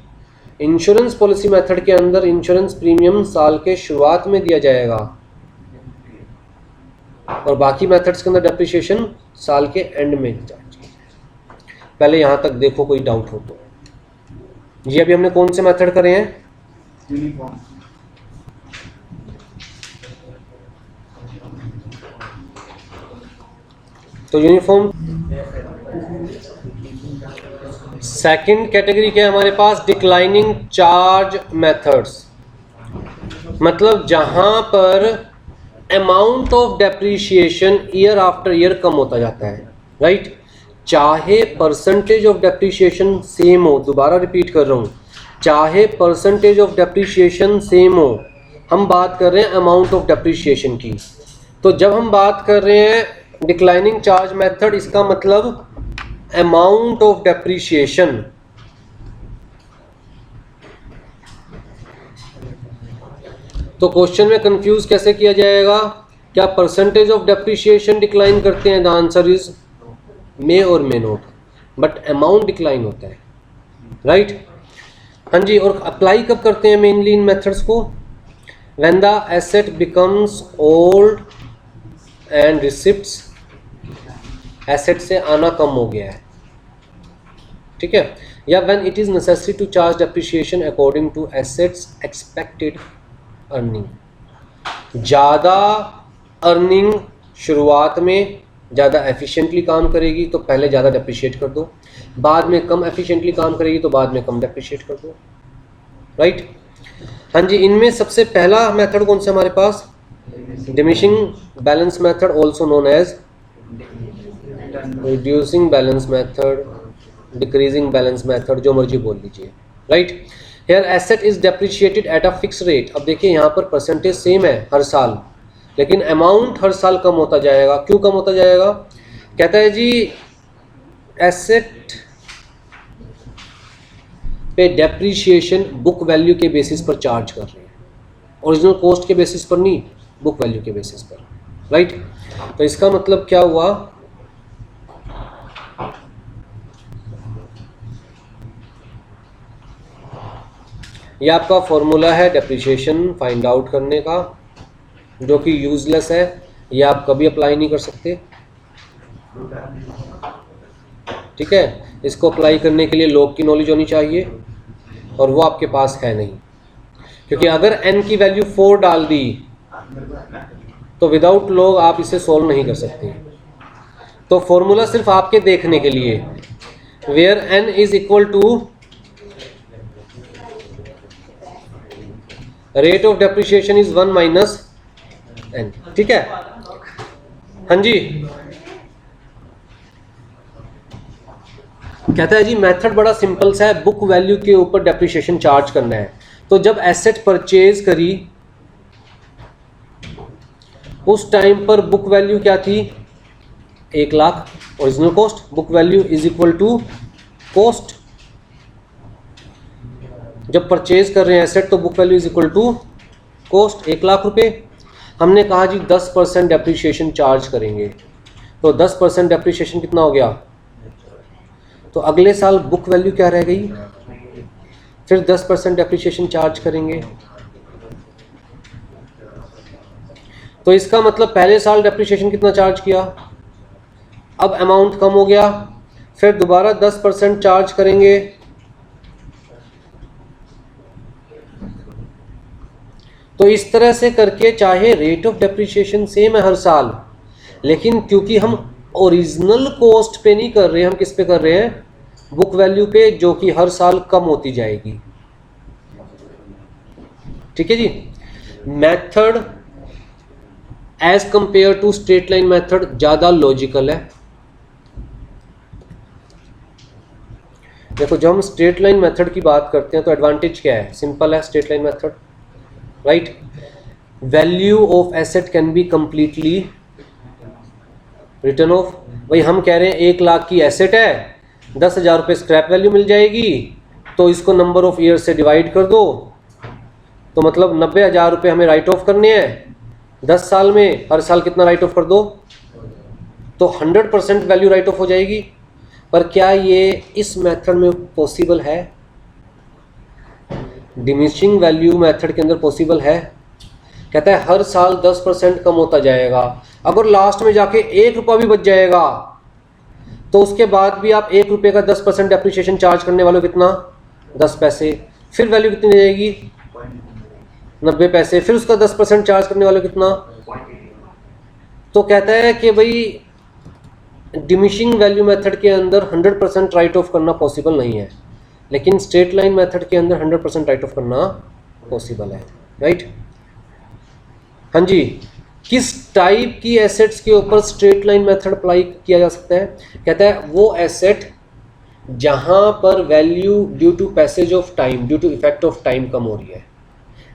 इंश्योरेंस पॉलिसी मेथड के अंदर इंश्योरेंस प्रीमियम साल के शुरुआत में दिया जाएगा और बाकी मेथड्स के अंदर डेप्रीशिएशन साल के एंड में चार्ज किया जाएगा। पहले यहां तक देखो, कोई डाउट हो तो। ये अभी हमने कौन से मेथड करे हैं, यूनिफॉर्म, तो यूनिफॉर्म। सेकंड कैटेगरी क्या है हमारे पास, डिक्लाइनिंग चार्ज मेथड्स। मतलब जहां पर amount of depreciation year after year कम होता जाता है। राइट, चाहे परसेंटेज ऑफ डेप्रीशिएशन सेम हो, दोबारा रिपीट कर रहा हूं, चाहे परसेंटेज ऑफ डेप्रीशिएशन सेम हो, हम बात कर रहे हैं अमाउंट ऑफ डेप्रीशिएशन की। तो जब हम बात कर रहे हैं डिक्लाइनिंग चार्ज मेथड, इसका मतलब अमाउंट ऑफ डेप्रीशिएशन तो क्वेश्चन में कंफ्यूज कैसे किया जाएगा, क्या परसेंटेज ऑफ डेप्रीशिएशन डिक्लाइन करते हैं, द आंसर इज मे और may not, but amount decline होता है। राइट, हाँ जी, और अप्लाई कब करते हैं मेनली इन मेथड्स को, when the asset becomes old and receipts, asset से आना कम हो गया है, ठीक है। या when it is necessary to charge depreciation according to assets expected earning, ज़्यादा अर्निंग शुरुआत में ज़्यादा एफिशिएंटली काम करेगी तो पहले ज़्यादा डेप्रिशिएट कर दो, बाद में कम एफिशिएंटली काम करेगी तो बाद में कम डेप्रिशिएट कर दो, राइट। हाँ जी, इनमें सबसे पहला मेथड कौन सा हमारे पास, diminishing balance method, also known as reducing balance method, decreasing balance method, जो मर्जी बोल लीजिए, right. Here asset is depreciated at a fix rate. अब देखिए यहाँ पर परसेंटेज सेम है हर साल, लेकिन अमाउंट हर साल कम होता जाएगा। क्यों कम होता जाएगा? कहता है जी एसेट पे डेप्रिशिएशन बुक वैल्यू के बेसिस पर चार्ज कर रहे हैं, ओरिजिनल कॉस्ट के बेसिस पर नहीं, बुक वैल्यू के बेसिस पर, राइट। तो इसका मतलब क्या हुआ, ये आपका फॉर्मूला है डेप्रिशिएशन फाइंड आउट करने का, जो कि यूजलेस है, ये आप कभी अप्लाई नहीं कर सकते, ठीक है। इसको अप्लाई करने के लिए लॉग की नॉलेज होनी चाहिए और वो आपके पास है नहीं, क्योंकि अगर n की वैल्यू 4 डाल दी तो विदाउट लॉग आप इसे सॉल्व नहीं कर सकते। तो फॉर्मूला सिर्फ आपके देखने के लिए, where n is equal to rate of depreciation is 1 minus n, ठीक है। हाँ जी, कहता है जी मेथड बड़ा सिंपल सा है, बुक वैल्यू के ऊपर डेप्रिशिएशन चार्ज करना है। तो जब एसेट परचेज करी उस टाइम पर बुक वैल्यू क्या थी, 1 lakh, original cost, book value is equal to cost. जब परचेज कर रहे हैं एसेट तो book value is equal to cost, 1 lakh रुपए। हमने कहा जी 10% डेप्रिशिएशन चार्ज करेंगे, तो 10% डेप्रिशिएशन कितना हो गया, तो अगले साल बुक वैल्यू क्या रह गई, फिर 10% डेप्रिशिएशन चार्ज करेंगे। तो इसका मतलब पहले साल डेप्रिशिएशन कितना चार्ज किया, अब अमाउंट कम हो गया, फिर दोबारा 10% चार्ज करेंगे, तो इस तरह से करके चाहे रेट ऑफ डेप्रिशिएशन सेम है हर साल, लेकिन क्योंकि हम ओरिजिनल कॉस्ट पे नहीं कर रहे, हम किस पे कर रहे हैं, बुक वैल्यू पे, जो कि हर साल कम होती जाएगी, ठीक है जी। Method as compare to straight line method ज़्यादा लॉजिकल है। देखो जब हम स्ट्रेट लाइन मेथड की बात करते हैं तो एडवांटेज क्या है, सिंपल है straight line method, right. Value of asset can be completely return of. भाई हम कह रहे हैं 1 लाख की एसेट है, 10,000 रुपये स्क्रैप वैल्यू मिल जाएगी, तो इसको नंबर ऑफ ईयर से डिवाइड कर दो, तो मतलब 90,000 रुपये हमें राइट ऑफ करने हैं 10 साल में, हर साल कितना राइट ऑफ कर दो, तो 100% वैल्यू राइट ऑफ हो जाएगी। पर क्या ये इस मेथड में पॉसिबल है, डिमिनिशिंग वैल्यू मेथड के अंदर पॉसिबल है? कहता है हर साल 10% कम होता जाएगा, अगर लास्ट में जाके 1 रुपया भी बच जाएगा तो उसके बाद भी आप 1 रुपये का 10% डेप्रिशिएशन चार्ज करने वालों कितना, 10 पैसे, फिर वैल्यू कितनी जाएगी, 90 पैसे, फिर उसका 10% चार्ज करने वालों कितना। तो कहता है कि भाई डिमिनिशिंग वैल्यू मेथड के अंदर 100% राइट ऑफ करना पॉसिबल नहीं है, लेकिन स्ट्रेट लाइन मेथड के अंदर 100% राइट ऑफ करना पॉसिबल है, राइट। हाँ जी, किस टाइप की एसेट्स के ऊपर स्ट्रेट लाइन मेथड अप्लाई किया जा सकता है? कहता है वो एसेट जहां पर value due to passage of time, due to effect of time कम हो रही है,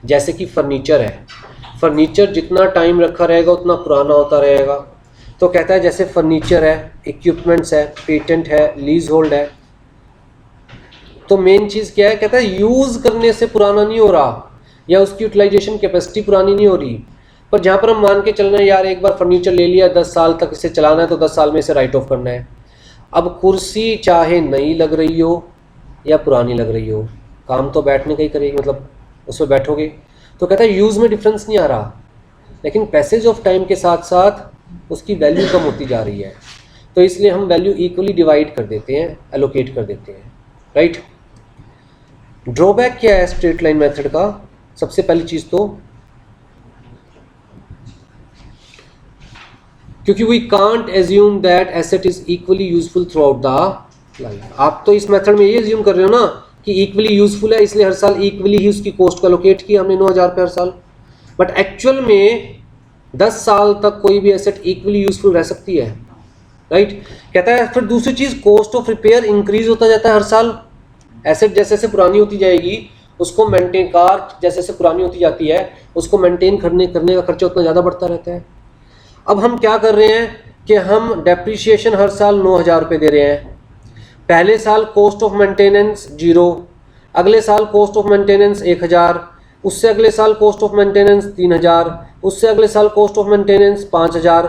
जैसे कि फर्नीचर है, फर्नीचर जितना टाइम रखा रहेगा उतना पुराना होता रहेगा। तो कहता है जैसे फर्नीचर है, इक्विपमेंट्स है, पेटेंट है, लीज होल्ड है, तो मेन चीज़ क्या है, कहता है यूज़ करने से पुराना नहीं हो रहा या उसकी यूटिलाइजेशन कैपेसिटी पुरानी नहीं हो रही, पर जहाँ पर हम मान के चल रहे हैं यार एक बार फर्नीचर ले लिया 10 साल तक इसे चलाना है तो 10 साल में इसे राइट ऑफ करना है। अब कुर्सी चाहे नई लग रही हो या पुरानी लग रही हो, काम तो बैठने का ही करेगी, मतलब उस पर बैठोगे, तो कहता है यूज़ में डिफरेंस नहीं आ रहा, लेकिन पैसेज ऑफ टाइम के साथ साथ उसकी वैल्यू कम होती जा रही है, तो इसलिए हम वैल्यू इक्वली डिवाइड कर देते हैं, एलोकेट कर देते हैं, राइट। ड्रॉबैक क्या है स्ट्रेट लाइन मेथड का? सबसे पहली चीज़ तो क्योंकि we can't assume that asset is equally useful throughout the life. आप तो इस मेथड में ये एज्यूम कर रहे हो ना कि इक्वली यूजफुल है, इसलिए हर साल इक्वली ही उसकी कॉस्ट को एलोकेट किया हमने 9,000 रुपये हर साल। बट एक्चुअल में 10 साल तक कोई भी एसेट इक्वली यूजफुल रह सकती है, राइट। कहता है फिर दूसरी चीज़, कॉस्ट ऑफ रिपेयर इंक्रीज होता जाता है हर साल। एसेट जैसे जैसे पुरानी होती जाएगी उसको मेंटेन, कार जैसे जैसे पुरानी होती जाती है उसको मेंटेन करने का खर्चा उतना ज़्यादा बढ़ता रहता है। अब हम क्या कर रहे हैं कि हम डेप्रिसिएशन हर साल 9,000 रुपये दे रहे हैं। पहले साल कॉस्ट ऑफ मेंटेनेंस 0, अगले साल कॉस्ट ऑफ मेंटेनेंस 1,000, उससे अगले साल कॉस्ट ऑफ मेंटेनेंस 3,000, उससे अगले साल कॉस्ट ऑफ मेंटेनेंस 5,000।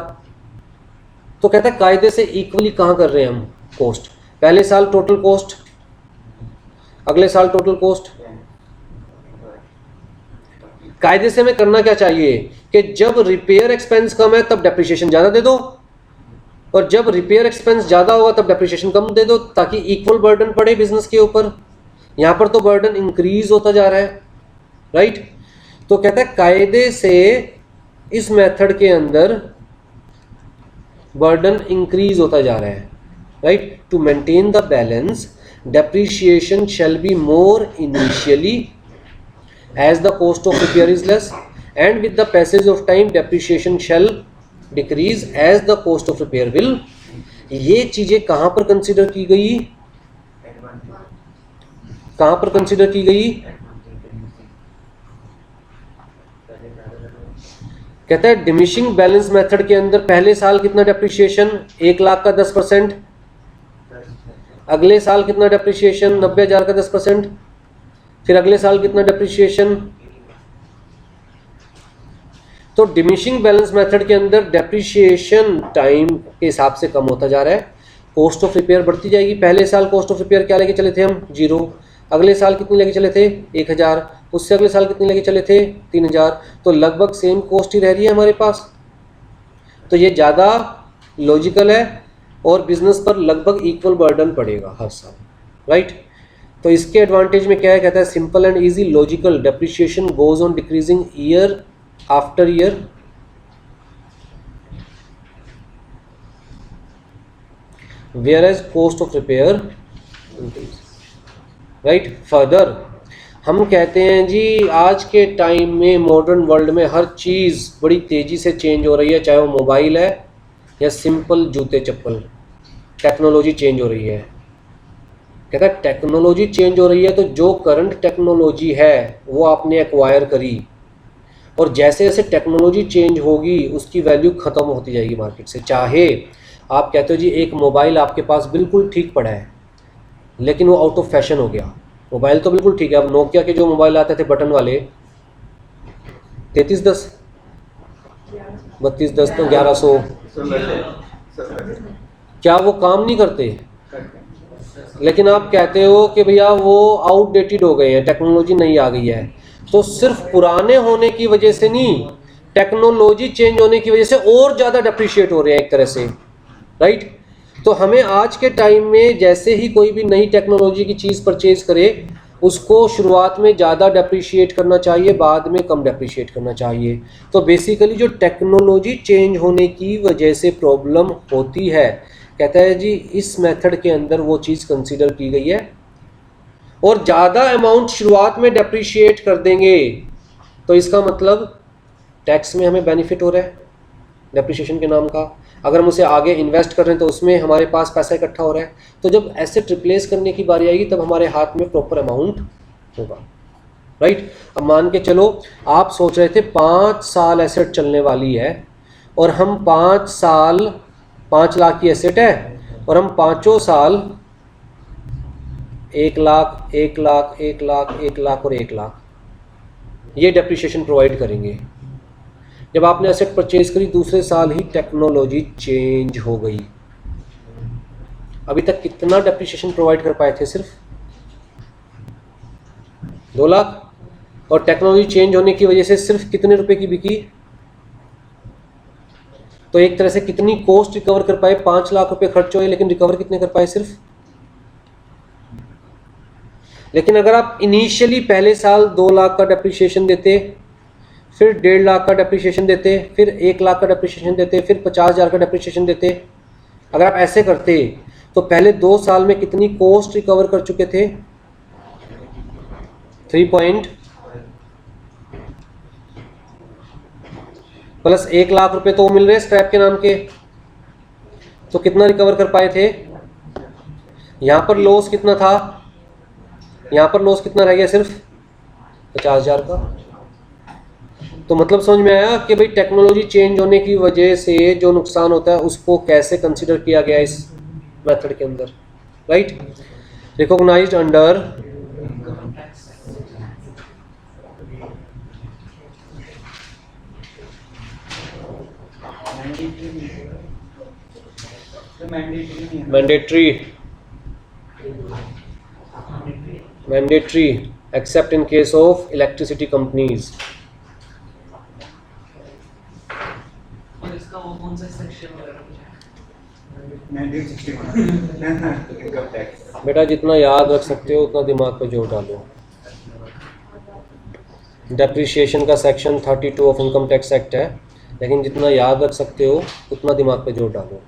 तो कहता है कायदे से इक्वली कहाँ कर रहे हैं हम कॉस्ट? पहले साल टोटल कॉस्ट, अगले साल टोटल कॉस्ट। कायदे से हमें करना क्या चाहिए कि जब रिपेयर एक्सपेंस कम है तब डेप्रिसिएशन ज़्यादा दे दो, और जब रिपेयर एक्सपेंस ज़्यादा होगा तब डेप्रिसिएशन कम दे दो, ताकि इक्वल बर्डन पड़े बिजनेस के ऊपर। यहाँ पर तो बर्डन इंक्रीज होता जा रहा है, राइट। तो कहता है कायदे से इस मेथड के अंदर बर्डन इंक्रीज होता जा रहा है, right. To maintain the balance depreciation shall be more initially as the cost of repair is less, and with the passage of time depreciation shall decrease as the cost of repair will। ये चीजें कहां पर consider की गई? कहां पर consider की गई? कहता है डिमिनिशिंग बैलेंस मेथड के अंदर पहले साल कितना डेप्रिसिएशन? 1 लाख का 10%, अगले साल कितना डेप्रिसिएशन? 90,000 का 10%, फिर अगले साल कितना डेप्रिसिएशन? तो डिमिनिशिंग बैलेंस मेथड के अंदर डेप्रिसिएशन टाइम के हिसाब से कम होता जा रहा है, कॉस्ट ऑफ रिपेयर बढ़ती जाएगी। पहले साल कॉस्ट ऑफ रिपेयर क्या लेके चले थे हम? 0। अगले साल कितनी लेके चले थे? 1,000। उससे अगले साल कितनी लेके चले थे? 3,000। तो लगभग सेम कॉस्ट ही रह रही है हमारे पास। तो ये ज़्यादा लॉजिकल है और बिजनेस पर लगभग इक्वल बर्डन पड़ेगा हर साल, राइट। तो इसके एडवांटेज में क्या है? कहता है simple and easy logical depreciation goes on decreasing year after year, whereas cost of repair, right. Further हम कहते हैं जी आज के टाइम में मॉडर्न वर्ल्ड में हर चीज़ बड़ी तेज़ी से चेंज हो रही है, चाहे वो मोबाइल है या सिंपल जूते चप्पल, टेक्नोलॉजी चेंज हो रही है। कहता है टेक्नोलॉजी चेंज हो रही है तो जो करंट टेक्नोलॉजी है वो आपने एक्वायर करी, और जैसे जैसे टेक्नोलॉजी चेंज होगी उसकी वैल्यू ख़त्म होती जाएगी मार्केट से। चाहे आप कहते हो जी एक मोबाइल आपके पास बिल्कुल ठीक पड़ा है लेकिन वो आउट ऑफ फैशन हो गया, मोबाइल तो बिल्कुल ठीक है। अब नोकिया के जो मोबाइल आते थे बटन वाले 3310, 3210 तो 1100, क्या वो काम नहीं करते? लेकिन आप कहते हो कि भैया वो आउटडेटेड हो गए हैं, टेक्नोलॉजी नई आ गई है। तो सिर्फ पुराने होने की वजह से नहीं, टेक्नोलॉजी चेंज होने की वजह से और ज़्यादा डेप्रिशिएट हो रहे हैं एक तरह से, राइट। तो हमें आज के टाइम में जैसे ही कोई भी नई टेक्नोलॉजी की चीज़ परचेज करे उसको शुरुआत में ज़्यादा डेप्रिशिएट करना चाहिए, बाद में कम डेप्रिशिएट करना चाहिए। तो बेसिकली जो टेक्नोलॉजी चेंज होने की वजह से प्रॉब्लम होती है, कहता है जी इस मेथड के अंदर वो चीज़ कंसीडर की गई है, और ज़्यादा अमाउंट शुरुआत में डेप्रिशिएट कर देंगे तो इसका मतलब टैक्स में हमें बेनिफिट हो रहा है डेप्रिशिएशन के नाम का। अगर हम उसे आगे इन्वेस्ट कर रहे हैं तो उसमें हमारे पास पैसा इकट्ठा हो रहा है। तो जब एसेट रिप्लेस करने की बारी आएगी तब हमारे हाथ में प्रॉपर अमाउंट होगा, राइट। अब मान के चलो आप सोच रहे थे 5 साल एसेट चलने वाली है और हम 5 साल 5 लाख की एसेट है और हम 5 साल 1 लाख 1 लाख 1 लाख 1 लाख और 1 लाख ये डेप्रिसिएशन प्रोवाइड करेंगे। जब आपने एसेट परचेज करी दूसरे साल ही टेक्नोलॉजी चेंज हो गई। अभी तक कितना डेप्रिसिएशन प्रोवाइड कर पाए थे? सिर्फ 2 लाख। और टेक्नोलॉजी चेंज होने की वजह से सिर्फ कितने रुपए की बिकी? तो एक तरह से कितनी कॉस्ट रिकवर कर पाए? 5 लाख रुपए खर्च हुए लेकिन रिकवर कितने कर पाए? सिर्फ। लेकिन अगर आप इनिशियली पहले साल 2 लाख का डेप्रिसिएशन देते, फिर 1.5 लाख का डेप्रिसिएशन देते, फिर 1 लाख का डेप्रिसिएशन देते, फिर 50,000 का डेप्रिसिएशन देते, अगर आप ऐसे करते तो पहले 2 साल में कितनी कॉस्ट रिकवर कर चुके थे? 3 पॉइंट प्लस 1 लाख रुपए तो मिल रहे स्क्रैप के नाम के, तो कितना रिकवर कर पाए थे? यहां पर लॉस कितना था? यहां पर लॉस कितना रह गया? सिर्फ 50,000 का। तो मतलब समझ में आया कि भाई टेक्नोलॉजी चेंज होने की वजह से जो नुकसान होता है उसको कैसे कंसीडर किया गया इस मेथड के अंदर, right? Recognized under mandatory except in case of electricity companies. और इसका वो कौन सा सेक्शन वगैरह कुछ है? बेटा जितना याद रख सकते हो उतना दिमाग पे जोर डालो। डेप्रिसिएशन का section 32 of income tax act है, लेकिन जितना याद रख सकते हो उतना दिमाग पे जोर डालो,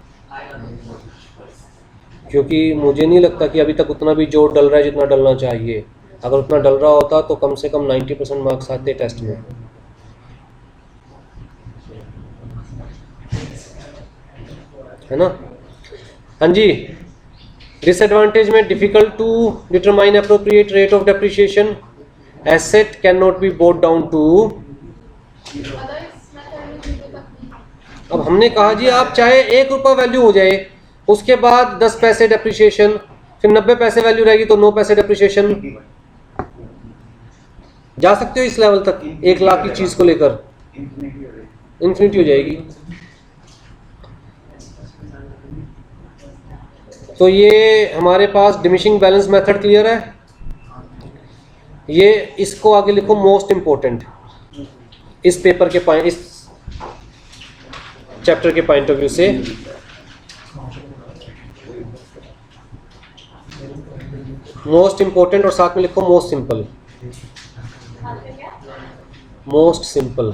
क्योंकि मुझे नहीं लगता कि अभी तक उतना भी जोर डल रहा है जितना डलना चाहिए। अगर उतना डल रहा होता तो कम से कम 90% मार्क्स आते टेस्ट में। है ना? हाँ जी। डिसएडवांटेज में difficult to determine appropriate rate of depreciation, asset can not be bought down to. अब हमने कहा जी आप चाहे 1 रुपया वैल्यू हो जाए, उसके बाद 10 पैसे डेप्रिसिएशन, फिर 90 पैसे वैल्यू रहेगी तो 9 पैसे डेप्रिसिएशन, जा सकते हो इस लेवल तक 1 लाख की चीज को लेकर, इन्फिनिटी हो जाएगी। तो ये हमारे पास डिमिनिशिंग बैलेंस मेथड क्लियर है। ये इसको आगे लिखो मोस्ट इंपॉर्टेंट इस पेपर के पॉइंट, इस चैप्टर के पॉइंट ऑफ व्यू से। मोस्ट इंपॉर्टेंट और साथ में लिखो most simple. Most simple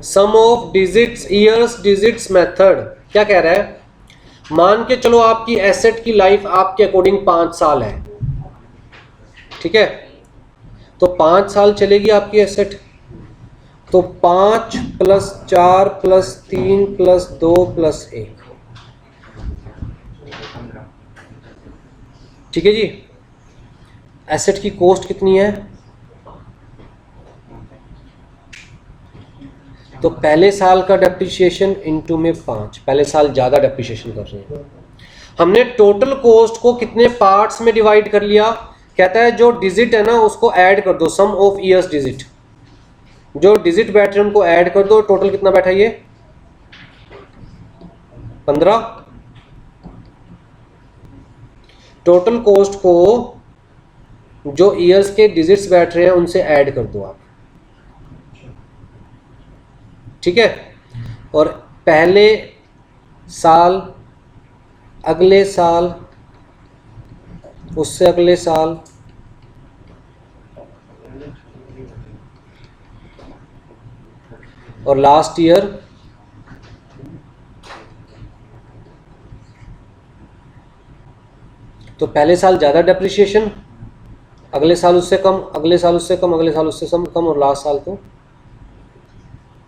some of digits years digits method क्या कह रहा है? मान के चलो आपकी एसेट की लाइफ आपके अकॉर्डिंग 5 साल है, ठीक है? तो 5 साल चलेगी आपकी एसेट, तो 5 + 4 + 3 + 2 + 1, ठीक है जी? एसेट की कॉस्ट कितनी है? तो पहले साल का डेप्रिसिएशन इनटू में 5, पहले साल ज़्यादा डेप्रिसिएशन कर रहे हैं। हमने टोटल कॉस्ट को कितने पार्ट्स में डिवाइड कर लिया? कहता है जो डिजिट है ना उसको ऐड कर दो, सम ऑफ ईयर्स डिजिट, जो डिजिट बैठ रहे हैं उनको ऐड कर दो। टोटल कितना बैठा ये? 15। टोटल कॉस्ट को जो ईयर्स के डिजिट्स बैठ रहे हैं उनसे ऐड कर दो आप, ठीक है? और पहले साल, अगले साल, उससे अगले साल, और लास्ट ईयर, तो पहले साल ज़्यादा डेप्रिसिएशन, अगले साल उससे कम, अगले साल उससे कम, अगले साल उससे कम, और लास्ट साल तो,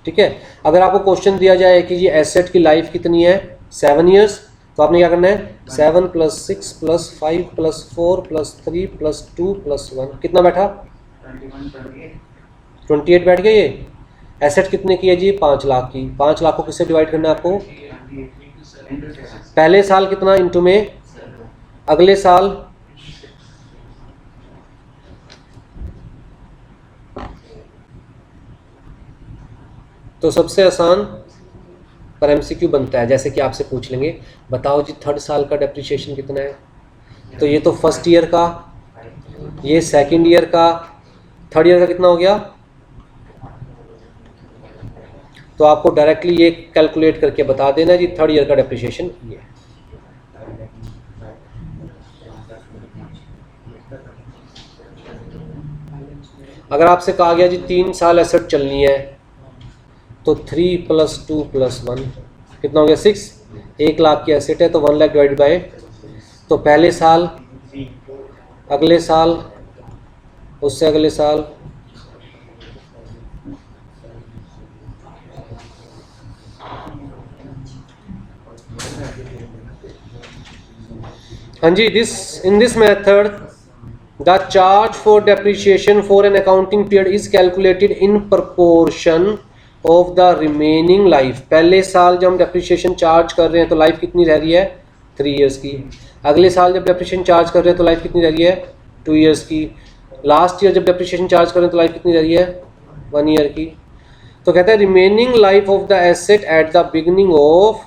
ठीक है? अगर आपको क्वेश्चन दिया जाए कि जी एसेट की लाइफ कितनी है 7 इयर्स, तो आपने क्या करना है? 7 + 6 + 5 + 4 + 3 + 2 + 1, कितना बैठा? 28 बैठ गया। ये एसेट कितने की है जी? 5 लाख की। 5 लाख को किससे डिवाइड करना है आपको? पहले साल कितना इंटू में, अगले साल, तो सबसे आसान पर एमसीक्यू बनता है, जैसे कि आपसे पूछ लेंगे बताओ जी 3rd साल का डेप्रिसिएशन कितना है, तो ये तो फर्स्ट ईयर का, ये सेकंड ईयर का, थर्ड ईयर का कितना हो गया? तो आपको डायरेक्टली ये कैलकुलेट करके बता देना जी थर्ड ईयर का डेप्रिसिएशन ये है। अगर आपसे कहा गया जी 3 साल एसेट चलनी है तो 3 + 2 + 1 कितना हो गया? 6। 1 लाख की एसेट है तो 1 लाख डिवाइड बाय, तो पहले साल, अगले साल, उससे अगले साल, हाँ जी, in this method the charge for depreciation for an accounting period is calculated in proportion of the remaining life। पहले साल जब हम डेप्रिसिएशन चार्ज कर रहे हैं तो लाइफ कितनी रह रही है? 3 इयर्स की। अगले साल जब डेप्रिसिएशन चार्ज कर रहे हैं तो लाइफ कितनी रह रही है? 2 इयर्स की। लास्ट ईयर जब डेप्रिसिएशन चार्ज कर रहे हैं तो लाइफ कितनी रह रही है? 1 ईयर की। तो कहता है remaining life of the asset at the beginning of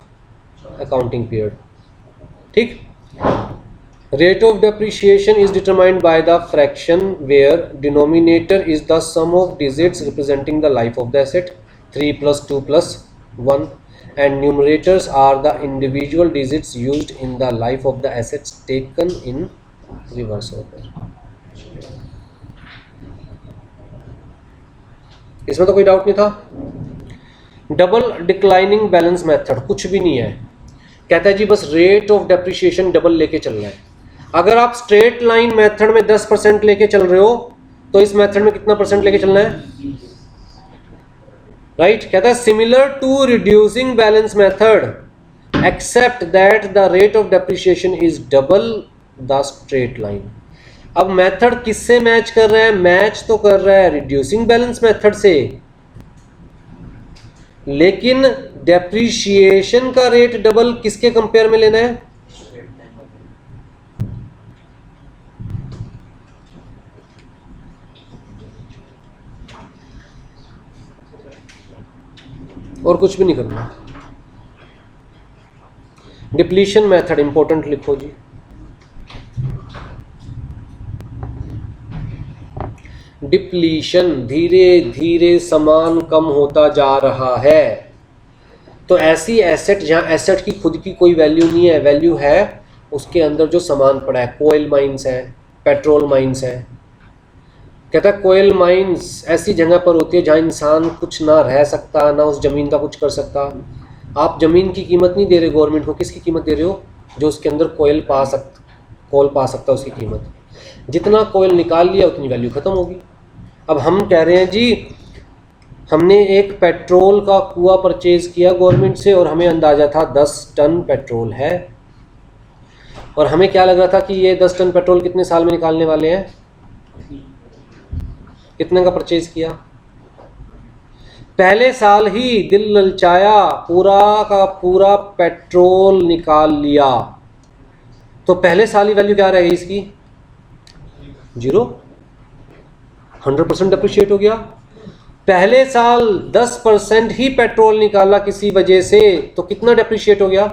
accounting period. ठीक। Rate of depreciation is determined by the fraction where denominator is the sum of digits representing the life of the asset 3 + 2 + 1 and numerators are the individual digits used in the life of the assets taken in reverse order। इसमें तो कोई doubt नहीं था। Double declining balance method कुछ भी नहीं है, कहता है जी बस रेट ऑफ डेप्रिसिएशन डबल लेके चलना है। अगर आप स्ट्रेट लाइन मेथड में 10% लेके चल रहे हो तो इस मेथड में कितना % लेके चलना है? राइट। कहता है similar to reducing balance method except that the rate of depreciation is double the straight line. अब मेथड किससे मैच कर रहा है? मैच तो कर रहा है रिड्यूसिंग बैलेंस मेथड से, लेकिन डेप्रिसिएशन का रेट डबल किसके कंपेयर में लेना है? और कुछ भी नहीं करना। डिप्लीशन मेथड इंपॉर्टेंट लिखो जी। डिप्लीशन, धीरे धीरे सामान कम होता जा रहा है। तो ऐसी एसेट जहां एसेट की खुद की कोई वैल्यू नहीं है, वैल्यू है उसके अंदर जो सामान पड़ा है। कोयल माइंस है, पेट्रोल माइंस है। कहता है कोयल माइंस ऐसी जगह पर होती है जहाँ इंसान कुछ ना रह सकता, ना उस ज़मीन का कुछ कर सकता। आप ज़मीन की कीमत नहीं दे रहे गवर्नमेंट को, किसकी कीमत दे रहे हो? जो उसके अंदर कोयल पा सकता उसकी कीमत। जितना कोयल निकाल लिया उतनी वैल्यू ख़त्म होगी। अब हम कह रहे हैं जी हमने एक पेट्रोल का कुआं परचेज़ किया गवर्नमेंट से और हमें अंदाज़ा था 10 टन पेट्रोल है, और हमें क्या लग रहा था कि ये 10 टन पेट्रोल कितने साल में निकालने वाले हैं? कितने का परचेज किया? पहले साल ही दिल ललचाया, पूरा का पूरा पेट्रोल निकाल लिया, तो पहले साल ही वैल्यू क्या रहेगी इसकी? 0। 100% डेप्रिशिएट हो गया। पहले साल 10% ही पेट्रोल निकाला किसी वजह से, तो कितना डेप्रिशिएट हो गया?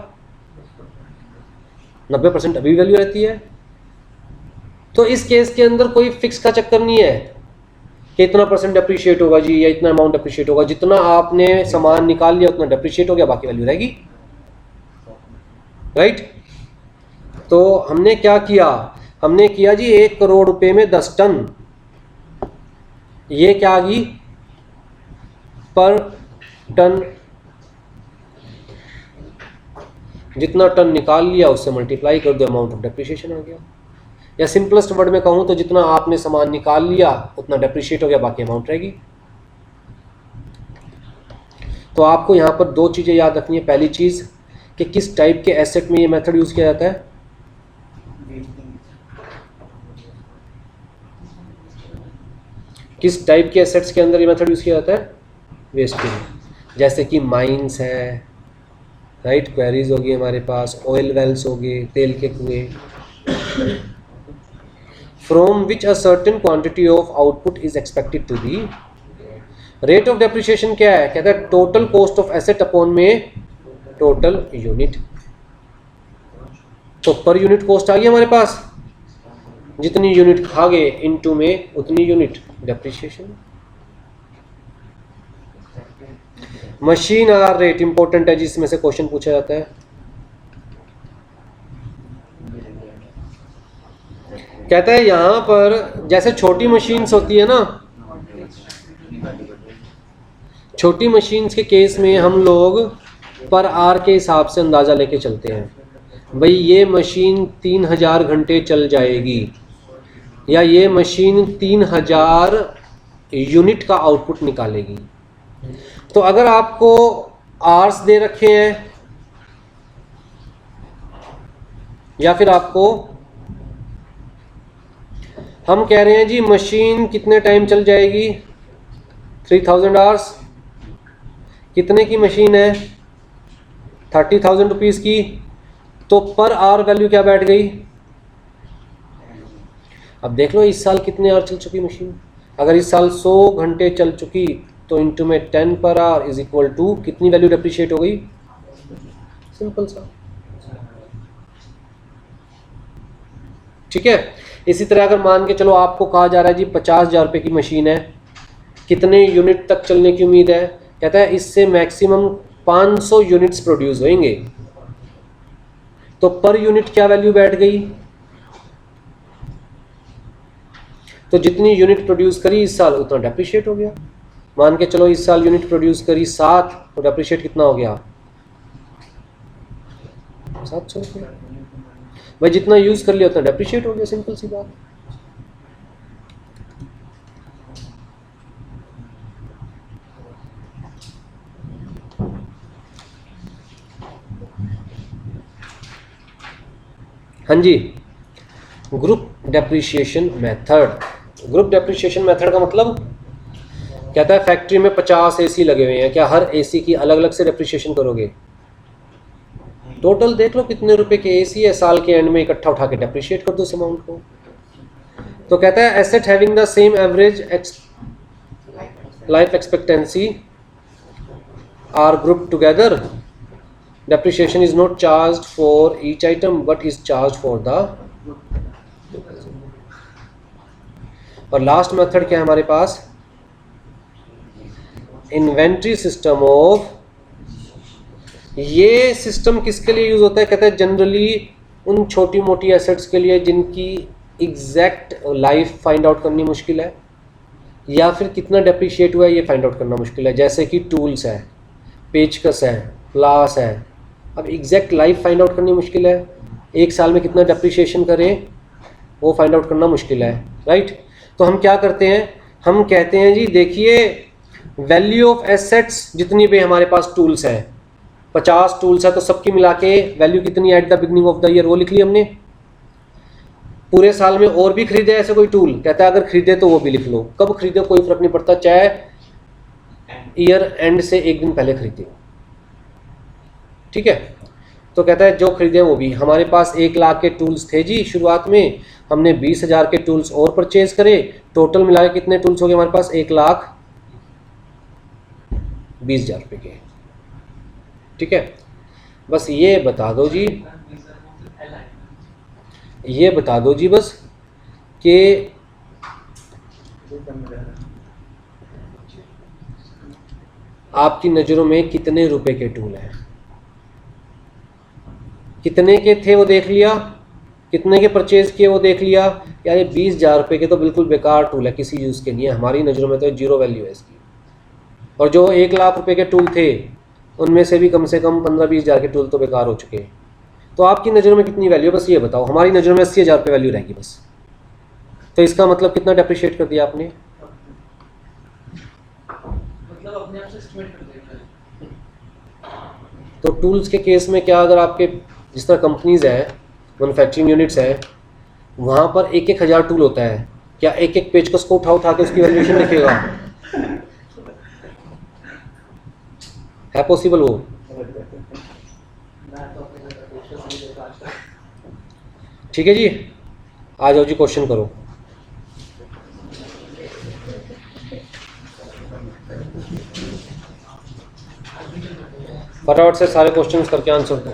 90% अभी वैल्यू रहती है। तो इस केस के अंदर कोई फिक्स का चक्कर नहीं है कि इतना % डेप्रिशिएट होगा जी या इतना अमाउंट डेप्रिशिएट होगा। जितना आपने सामान निकाल लिया उतना डेप्रिशिएट हो गया, बाकी वैल्यू रहेगी। राइट। तो हमने क्या किया? हमने किया जी 1 करोड़ रुपए में 10 टन। ये क्या आ गई? पर टन। जितना टन निकाल लिया उससे मल्टीप्लाई कर दो, अमाउंट ऑफ डेप्रिशिएशन आ गया। या सिंपलेस्ट वर्ड में कहूँ तो जितना आपने सामान निकाल लिया उतना डेप्रिशिएट हो गया, बाकी अमाउंट रहेगी। तो आपको यहाँ पर 2 चीज़ें याद रखनी है। पहली चीज़ कि किस टाइप के एसेट में ये मेथड यूज़ किया जाता है। किस टाइप के एसेट्स के अंदर ये मेथड यूज़ किया जाता है? वेस्टिंग। जैसे कि माइंस है, राइट, क्वेरीज होगी हमारे पास, ऑयल वेल्स हो गए, तेल के कुएं, from which a certain quantity of output is expected to be. Rate of depreciation क्या है? कहता है total cost of asset upon में टोटल यूनिट। तो पर यूनिट कॉस्ट आ गई हमारे पास। जितनी यूनिट खागे इनटू में उतनी unit depreciation. Machine hour rate important है जिसमें से क्वेश्चन पूछा जाता है। कहता है यहां पर जैसे छोटी मशीन्स होती है ना, छोटी मशीन्स के केस में हम लोग पर आर के हिसाब से अंदाजा लेके चलते हैं, भाई ये मशीन 3000 घंटे चल जाएगी या ये मशीन 3000 यूनिट का आउटपुट निकालेगी। तो अगर आपको आर्स दे रखे हैं या फिर आपको हम कह रहे हैं जी मशीन कितने टाइम चल जाएगी, 3000 आवर्स, कितने की मशीन है, 30,000 रुपीज़ की, तो पर आवर वैल्यू क्या बैठ गई। अब देख लो इस साल कितने आवर चल चुकी मशीन, अगर इस साल 100 घंटे चल चुकी तो इनटू में 10 per hour is equal to कितनी वैल्यू डेप्रिशिएट हो गई, सिंपल सा। ठीक है। इसी तरह अगर मान के चलो आपको कहा जा रहा है जी 50,000 रुपये की मशीन है, कितने यूनिट तक चलने की उम्मीद है, कहता है इससे मैक्सिमम 500 यूनिट्स प्रोड्यूस होंगे, तो पर यूनिट क्या वैल्यू बैठ गई, तो जितनी यूनिट प्रोड्यूस करी इस साल उतना डेप्रिशिएट हो गया। मान के चलो इस साल यूनिट प्रोड्यूस करी 7, तो डेप्रिशिएट कितना हो गया, 700 रुपये। भाई जितना यूज कर लिया उतना डेप्रिशिएट हो गया, सिंपल सी बात। हाँ जी, group depreciation method. Group depreciation method का मतलब कहता है फैक्ट्री में 50 एसी लगे हुए हैं, क्या हर एसी की अलग अलग से डेप्रिशिएशन करोगे, टोटल देख लो कितने रुपए के एसी है, साल के एंड में इकट्ठा उठा के डेप्रिशिएट कर दो इस अमाउंट को। तो कहता है asset having the same average life expectancy are group together, depreciation is not charged for each item but is charge for the. और लास्ट मेथड क्या है हमारे पास, इन्वेंट्री सिस्टम ऑफ। ये सिस्टम किसके लिए यूज होता है, कहता है जनरली उन छोटी मोटी एसेट्स के लिए जिनकी एग्जैक्ट लाइफ फाइंड आउट करनी मुश्किल है या फिर कितना डेप्रिशिएट हुआ है ये फाइंड आउट करना मुश्किल है, जैसे कि टूल्स है, पेचकस है, प्लास है। अब एग्जैक्ट लाइफ फाइंड आउट करनी मुश्किल है, एक साल में कितना डेप्रिशिएशन करें वो फाइंड आउट करना मुश्किल है, राइट। तो हम क्या करते हैं, हम कहते हैं जी देखिए वैल्यू ऑफ एसेट्स जितनी भी हमारे पास टूल्स हैं, 50 टूल्स है तो सबकी मिला के वैल्यू कितनी at the beginning of the year वो लिख ली हमने। पूरे साल में और भी खरीदे ऐसे कोई टूल, कहता है अगर खरीदे तो वो भी लिख लो, कब खरीदे कोई फर्क नहीं पड़ता, चाहे ईयर एंड से एक दिन पहले खरीदे, ठीक है। तो कहता है जो खरीदे वो भी, हमारे पास 1 लाख के टूल्स थे जी शुरुआत में, हमने 20,000 के टूल्स और परचेज करे, टोटल मिला के कितने टूल्स हो गए हमारे पास, 1,20,000 रुपये के, ठीक है। बस ये बता दो जी, ये बता दो जी बस कि आपकी नज़रों में कितने रुपए के टूल हैं, कितने के थे वो देख लिया, कितने के परचेज किए वो देख लिया, यार ये 20,000 रुपये के तो बिल्कुल बेकार टूल है, किसी यूज़ के नहीं है, हमारी नज़रों में तो जीरो वैल्यू है इसकी। और जो 1 लाख रुपए के टूल थे उनमें से भी कम से कम 15-20 हज़ार के टूल तो बेकार हो चुके हैं। तो आपकी नज़रों में कितनी वैल्यू है बस ये बताओ, हमारी नज़रों में 80,000 रुपये वैल्यू रहेगी बस। तो इसका मतलब कितना डेप्रिशिएट कर दिया आपने, मतलब अपने आप से एस्टिमेट कर देना। तो टूल्स के केस में क्या, अगर आपके जिस तरह कंपनीज है, मैन्युफैक्चरिंग यूनिट्स है, वहाँ पर 1-1 हज़ार टूल होता है, क्या एक पेचकस को उठा के उसकी वैल्यूएशन लिखेगा, है पॉसिबल वो? ठीक है जी, आ जाओ जी क्वेश्चन करो, फटाफट से सारे क्वेश्चंस करके आंसर दो।